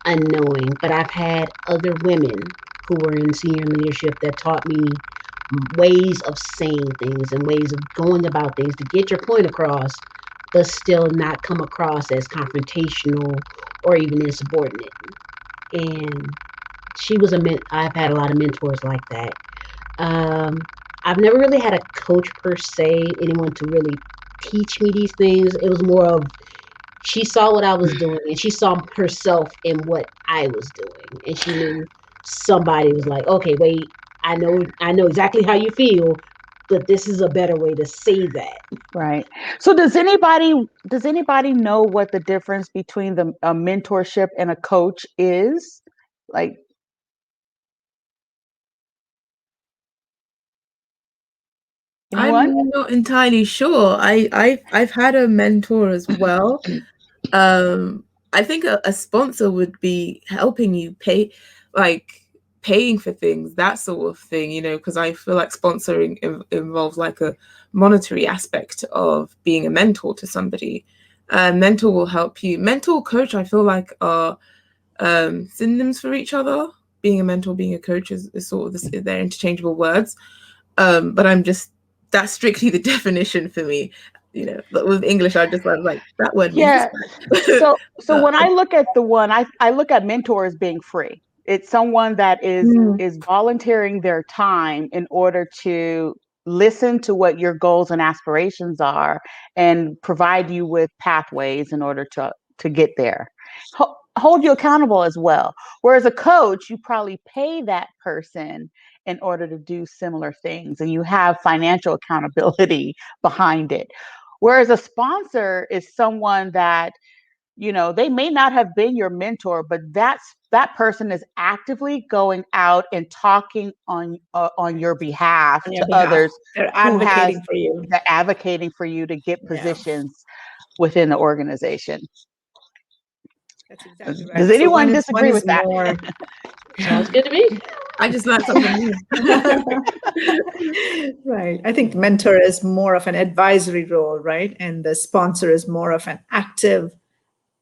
unknowing. But I've had other women who were in senior leadership that taught me ways of saying things and ways of going about things to get your point across, but still not come across as confrontational or even insubordinate. And she was I've had a lot of mentors like that. Um, I've never really had a coach per se, anyone to really teach me these things. It was more of she saw what I was doing and she saw herself in what I was doing, and she knew somebody was like, okay, wait, I know exactly how you feel, but this is a better way to say that. Right. So does anybody know what the difference between the a mentorship and a coach is? Like anyone? I'm not entirely sure. I've had a mentor as well. I think a sponsor would be helping you pay, like paying for things, that sort of thing, because I feel like sponsoring involves like a monetary aspect of being a mentor to somebody. Mentor will help you. Mentor, coach, I feel like are synonyms for each other. Being a mentor, being a coach is sort of this, they're interchangeable words. But that's strictly the definition for me. But with English, I just like that word means Yeah. this. So when I look at the one, I look at mentor as being free. It's someone that is volunteering their time in order to listen to what your goals and aspirations are and provide you with pathways in order to get there. Hold you accountable as well. Whereas a coach, you probably pay that person in order to do similar things, and you have financial accountability behind it. Whereas a sponsor is someone that, they may not have been your mentor, but that person is actively going out and talking on your behalf On your to behalf. others They're who advocating for you. they're advocating for you to get Yeah, positions within the organization. that's exactly Does right. So one anyone is disagree with that? more. Sounds good to me. I just learned something new. Right. I think mentor is more of an advisory role, right? And the sponsor is more of an active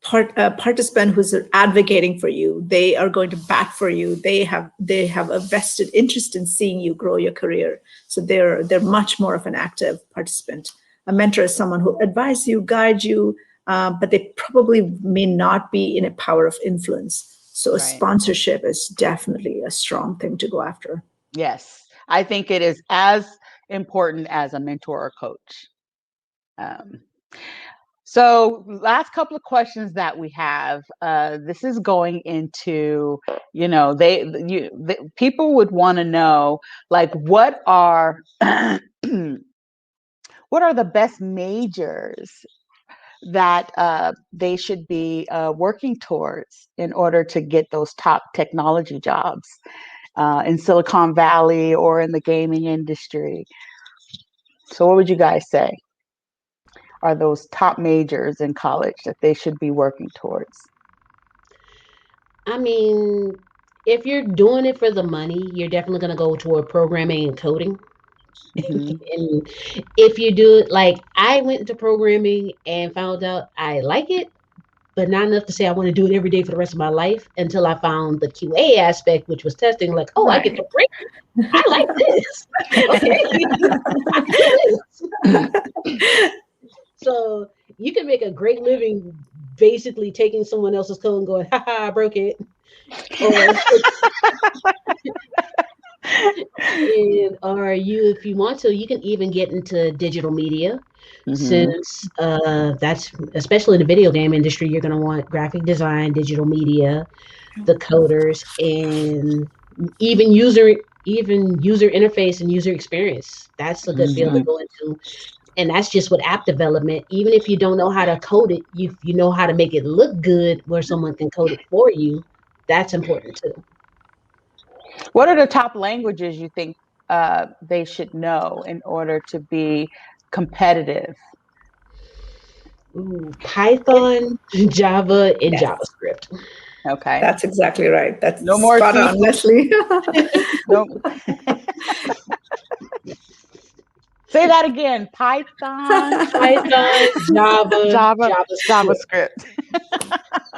participant who's advocating for you. They are going to back for you. They have a vested interest in seeing you grow your career. So they're much more of an active participant. A mentor is someone who advise you, guide you, but they probably may not be in a power of influence. So a Right. sponsorship is definitely a strong thing to go after. Yes, I think it is as important as a mentor or coach. Um, So, last couple of questions that we have. This is going into, people would want to know, like, what are what are the best majors that they should be working towards in order to get those top technology jobs in Silicon Valley or in the gaming industry? So, what would you guys say are those top majors in college that they should be working towards? I mean, if you're doing it for the money, you're definitely going to go toward programming and coding. Mm-hmm. And if you do it, like I went into programming and found out I like it, but not enough to say I want to do it every day for the rest of my life until I found the QA aspect, which was testing. Like, oh, I get Right. to break. I like this. Okay, I can do this. So you can make a great living basically taking someone else's code and going, haha, I broke it. Or if you want to, you can even get into digital media, Mm-hmm. since that's especially in the video game industry, you're going to want graphic design, digital media, the coders, and even user interface and user experience. That's a good field to Mm-hmm. go into. And that's just with app development. Even if you don't know how to code it, you know how to make it look good where someone can code it for you. That's important too. What are the top languages you think they should know in order to be competitive? Ooh, Python, Java, and Yes. JavaScript. Okay. That's exactly right. That's No more spot on, Leslie. Nope. Say that again. Python, Python, Java, JavaScript.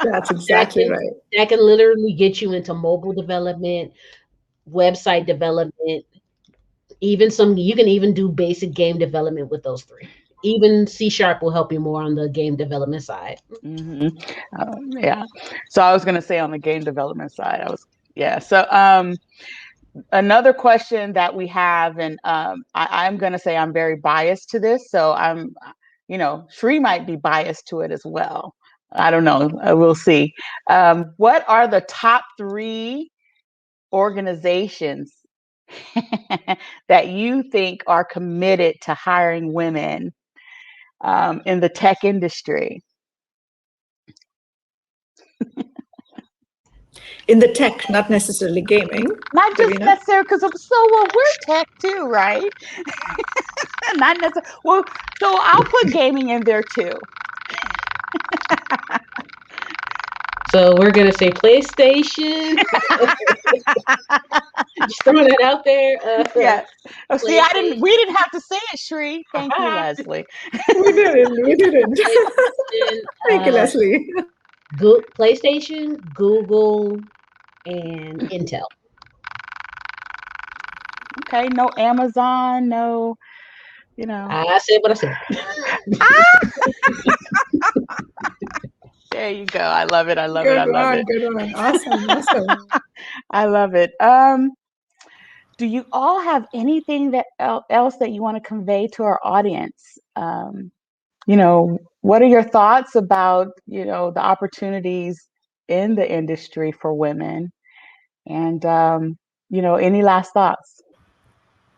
That's exactly right. That can literally get you into mobile development, website development, even you can even do basic game development with those three. Even C# will help you more on the game development side. Mm-hmm. Yeah. So I was going to say on the game development side, So another question that we have, and I'm going to say I'm very biased to this. So Shri might be biased to it as well. I don't know. We'll see. What are the top 3 organizations that you think are committed to hiring women in the tech industry? In the tech, not necessarily gaming. Not just Davina? necessarily because we're tech too, right? Not necessarily. Well, so I'll put gaming in there too. So we're gonna say PlayStation. Just throwing that out there. Yeah. Oh, see, we didn't have to say it, Shri. Thank you, Leslie. We didn't. Thank you, Leslie. PlayStation, Google, and Intel. Okay, no Amazon, no, I said what I said. There you go. I love it. I love Good it. I love one, it. good one. Awesome. I love it. Do you all have anything else that you want to convey to our audience? What are your thoughts about, the opportunities in the industry for women? And, any last thoughts?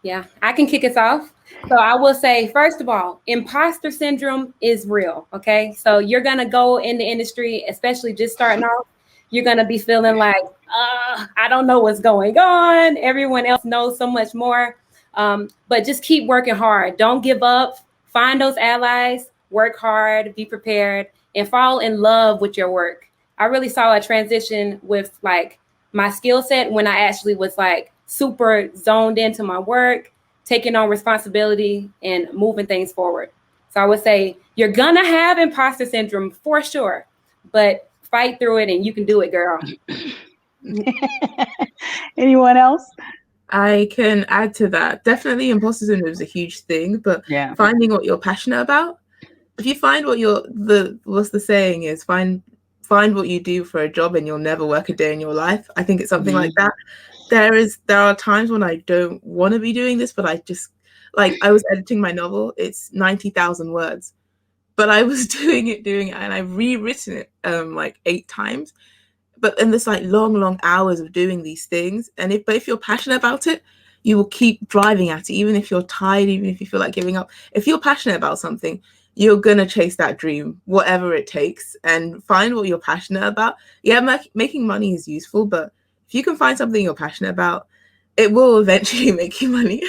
Yeah, I can kick us off. So I will say, first of all, imposter syndrome is real. Okay. So you're going to go in the industry, especially just starting off. You're going to be feeling like, I don't know what's going on. Everyone else knows so much more. But just keep working hard. Don't give up. Find those allies, work hard, be prepared, and fall in love with your work. I really saw a transition with like my skill set when I actually was like super zoned into my work, taking on responsibility and moving things forward. So I would say you're gonna have imposter syndrome for sure, but fight through it and you can do it, girl. Anyone else? I can add to that. Definitely imposter syndrome is a huge thing, but finding what you're passionate about. If you find what what's the saying is, find what you do for a job and you'll never work a day in your life. I think it's something like that. There are times when I don't want to be doing this, but I just, like, I was editing my novel. It's 90,000 words, but I was doing it, and I've rewritten it like 8 times. But in this like long hours of doing these things, and if you're passionate about it, you will keep driving at it, even if you're tired, even if you feel like giving up. If you're passionate about something, you're gonna chase that dream, whatever it takes, and find what you're passionate about. Yeah, making money is useful, but if you can find something you're passionate about, it will eventually make you money.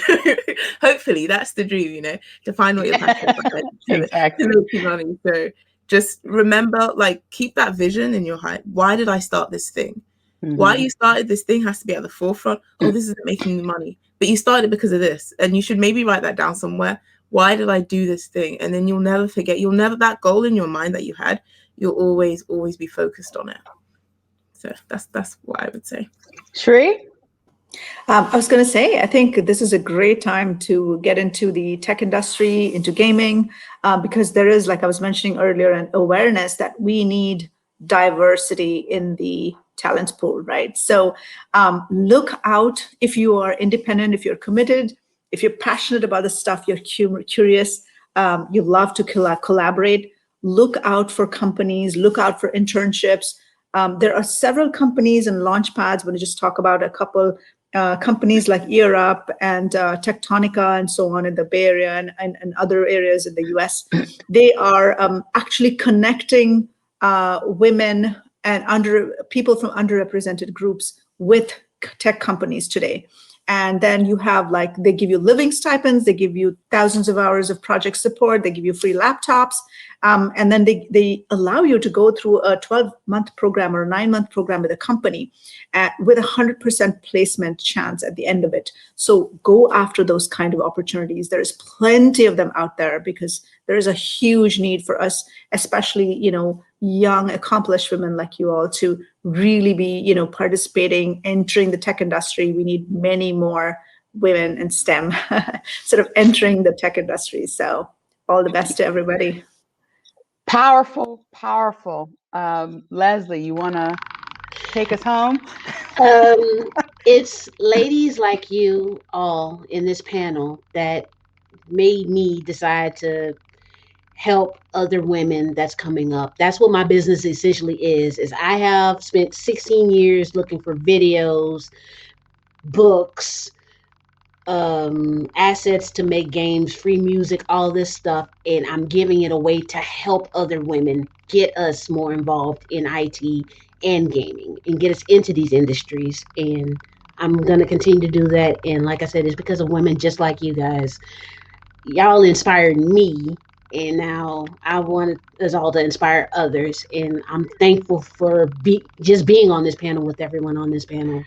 Hopefully, that's the dream, to find what you're passionate about Exactly. to make you money. So just remember, like, keep that vision in your heart. Why did I start this thing? Why you started this thing has to be at the forefront. Oh, this isn't making me money, but you started because of this, and you should maybe write that down somewhere. Why did I do this thing? And then you'll never forget. That goal in your mind that you had, you'll always be focused on it. So that's what I would say. Shri? I was going to say, I think this is a great time to get into the tech industry, into gaming, because there is, like I was mentioning earlier, an awareness that we need diversity in the talent pool, right? So look out if you are independent, if you're committed, if you're passionate about the stuff, you're curious, you love to collaborate, look out for companies, look out for internships. There are several companies and launch pads. When you just talk about a couple companies like EarUp and Tectonica and so on in the Bay Area and other areas in the US, they are actually connecting women and people from underrepresented groups with tech companies today. And then you have, like, they give you living stipends, they give you thousands of hours of project support, they give you free laptops. And then they allow you to go through a 12-month program or a 9-month program with a company with 100% placement chance at the end of it. So go after those kind of opportunities. There's plenty of them out there because there is a huge need for us, especially, young, accomplished women like you all, to really be, participating, entering the tech industry. We need many more women in STEM sort of entering the tech industry. So all the best to everybody. Powerful, powerful. Leslie, you want to take us home? It's ladies like you all in this panel that made me decide to help other women that's coming up. That's what my business essentially is I have spent 16 years looking for videos, books, assets to make games, free music, all this stuff, and I'm giving it away to help other women get us more involved in IT and gaming and get us into these industries. And I'm going to continue to do that. And like I said, it's because of women just like you guys. Y'all inspired me, and now I want us all to inspire others. And I'm thankful for just being on this panel with everyone on this panel.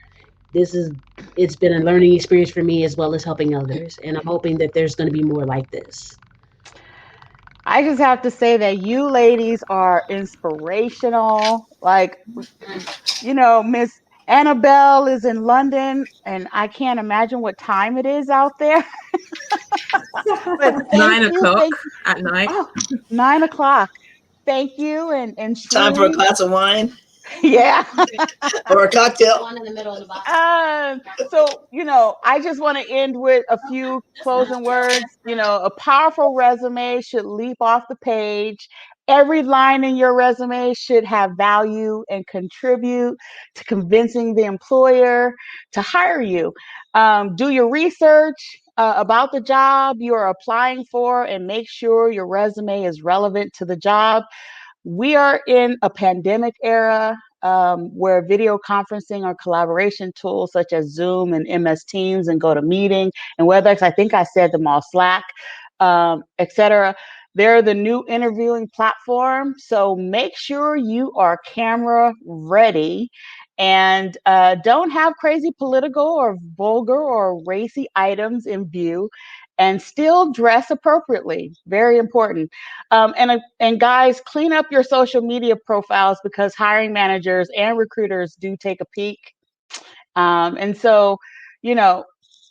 It's been a learning experience for me as well as helping others. And I'm hoping that there's going to be more like this. I just have to say that you ladies are inspirational. Like, Miss Annabelle is in London, and I can't imagine what time it is out there. But 9 thank o'clock you. at night. Oh, 9 o'clock. Thank you, and Time for a truly, glass of wine yeah. or a cocktail. One in the middle of the box. So, I just want to end with a few closing words. A powerful resume should leap off the page. Every line in your resume should have value and contribute to convincing the employer to hire you. Do your research about the job you're applying for and make sure your resume is relevant to the job. We are in a pandemic era where video conferencing or collaboration tools such as Zoom and MS Teams and GoToMeeting and WebEx, I think I said them all, Slack, etc. They're the new interviewing platform. So make sure you are camera ready and don't have crazy political or vulgar or racy items in view, and still dress appropriately. Very important. And guys, clean up your social media profiles because hiring managers and recruiters do take a peek. And so,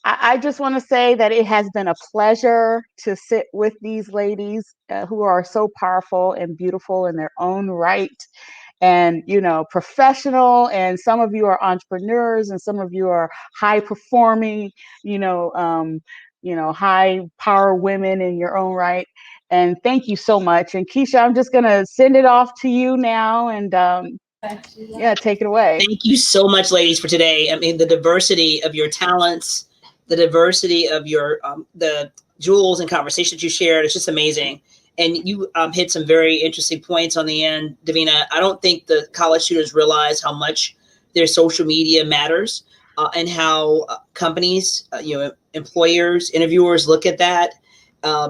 I just want to say that it has been a pleasure to sit with these ladies who are so powerful and beautiful in their own right, and professional, and some of you are entrepreneurs and some of you are high performing, high power women in your own right. And thank you so much. And Keisha, I'm just gonna send it off to you now, and take it away. Thank you so much, ladies, for today. I mean, the diversity of your talents, the diversity of your the jewels and conversations you shared, it's just amazing. And you hit some very interesting points on the end, Davina. I don't think the college students realize how much their social media matters and how companies, employers, interviewers look at that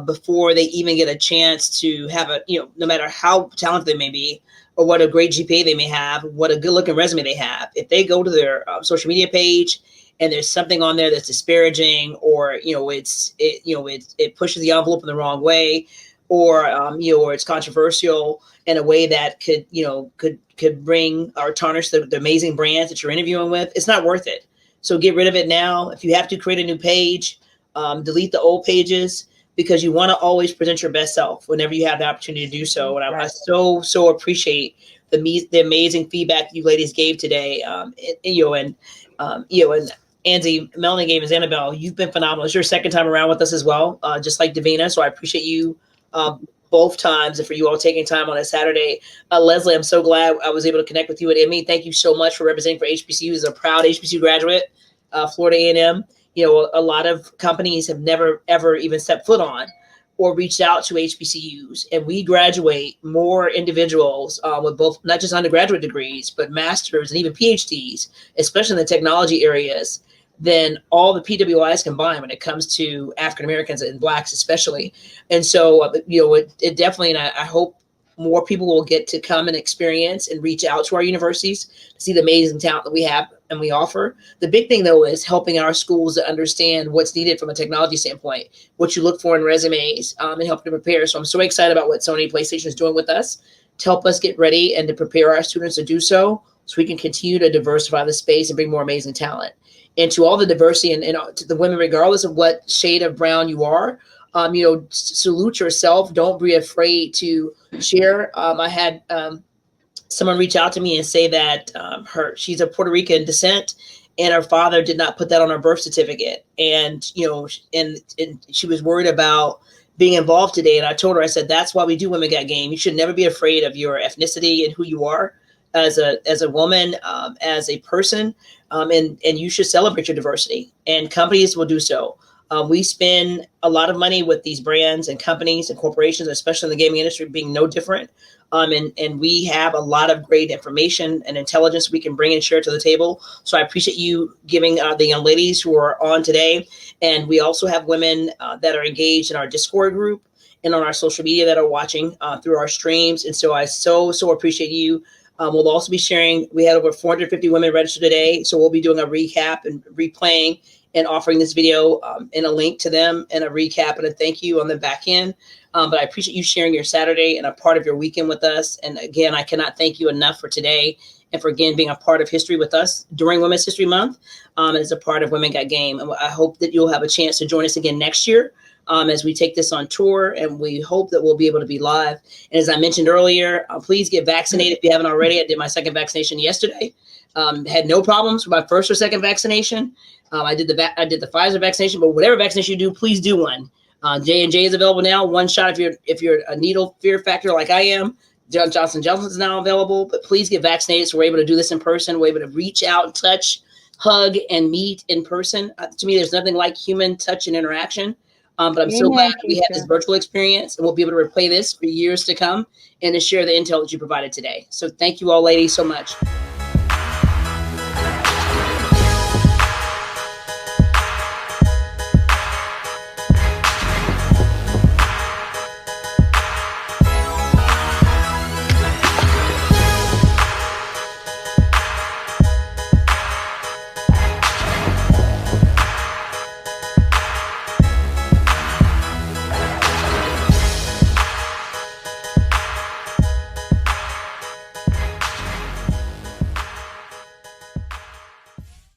before they even get a chance to have no matter how talented they may be or what a great GPA they may have, what a good looking resume they have. If they go to their social media page and there's something on there that's disparaging, or it pushes the envelope in the wrong way, or or it's controversial in a way that could bring or tarnish the amazing brands that you're interviewing with, it's not worth it. So get rid of it now. If you have to create a new page, delete the old pages, because you want to always present your best self whenever you have the opportunity to do so. And I so appreciate the amazing feedback you ladies gave today. And Angie, Melanie gave us, Annabelle, you've been phenomenal. It's your second time around with us as well, just like Davina. So I appreciate you both times, and for you all taking time on a Saturday. Leslie, I'm so glad I was able to connect with you at Emmy. Thank you so much for representing for HBCU as a proud HBCU graduate, Florida A&M. A lot of companies have never, ever even stepped foot on or reached out to HBCUs. And we graduate more individuals with both, not just undergraduate degrees, but masters and even PhDs, especially in the technology areas, than all the PWIs combined when it comes to African Americans and Blacks especially. And so, it definitely, and I hope more people will get to come and experience and reach out to our universities to see the amazing talent that we have and we offer. The big thing, though, is helping our schools to understand what's needed from a technology standpoint, what you look for in resumes, and help to prepare. So I'm so excited about what Sony PlayStation is doing with us to help us get ready and to prepare our students to do so we can continue to diversify the space and bring more amazing talent. And to all the diversity and to the women, regardless of what shade of brown you are, salute yourself. Don't be afraid to share. I had someone reach out to me and say that she's of Puerto Rican descent, and her father did not put that on her birth certificate, and and she was worried about being involved today. And I told her, I said, that's why we do Women Got Game. You should never be afraid of your ethnicity and who you are as a woman, as a person, and you should celebrate your diversity, and companies will do so. We spend a lot of money with these brands and companies and corporations, especially in the gaming industry, being no different. And we have a lot of great information and intelligence we can bring and share to the table. So I appreciate you giving the young ladies who are on today. And we also have women that are engaged in our Discord group and on our social media that are watching through our streams. And so I so appreciate you. We'll also be sharing, we had over 450 women registered today. So we'll be doing a recap and replaying and offering this video and a link to them and a recap and a thank you on the back end. But I appreciate you sharing your Saturday and a part of your weekend with us. And again, I cannot thank you enough for today and for, again, being a part of history with us during Women's History Month as a part of Women Got Game. And I hope that you'll have a chance to join us again next year as we take this on tour, and we hope that we'll be able to be live. And as I mentioned earlier, please get vaccinated if you haven't already. I did my second vaccination yesterday. Had no problems with my first or second vaccination. I did the Pfizer vaccination, but whatever vaccination you do, please do one. J&J is available now. One shot if you're a needle fear factor like I am. Johnson & Johnson is now available, but please get vaccinated so we're able to do this in person. We're able to reach out, touch, hug, and meet in person. To me, there's nothing like human touch and interaction. But I'm so glad we had this virtual experience, and we'll be able to replay this for years to come and to share the intel that you provided today. So thank you all, ladies, so much.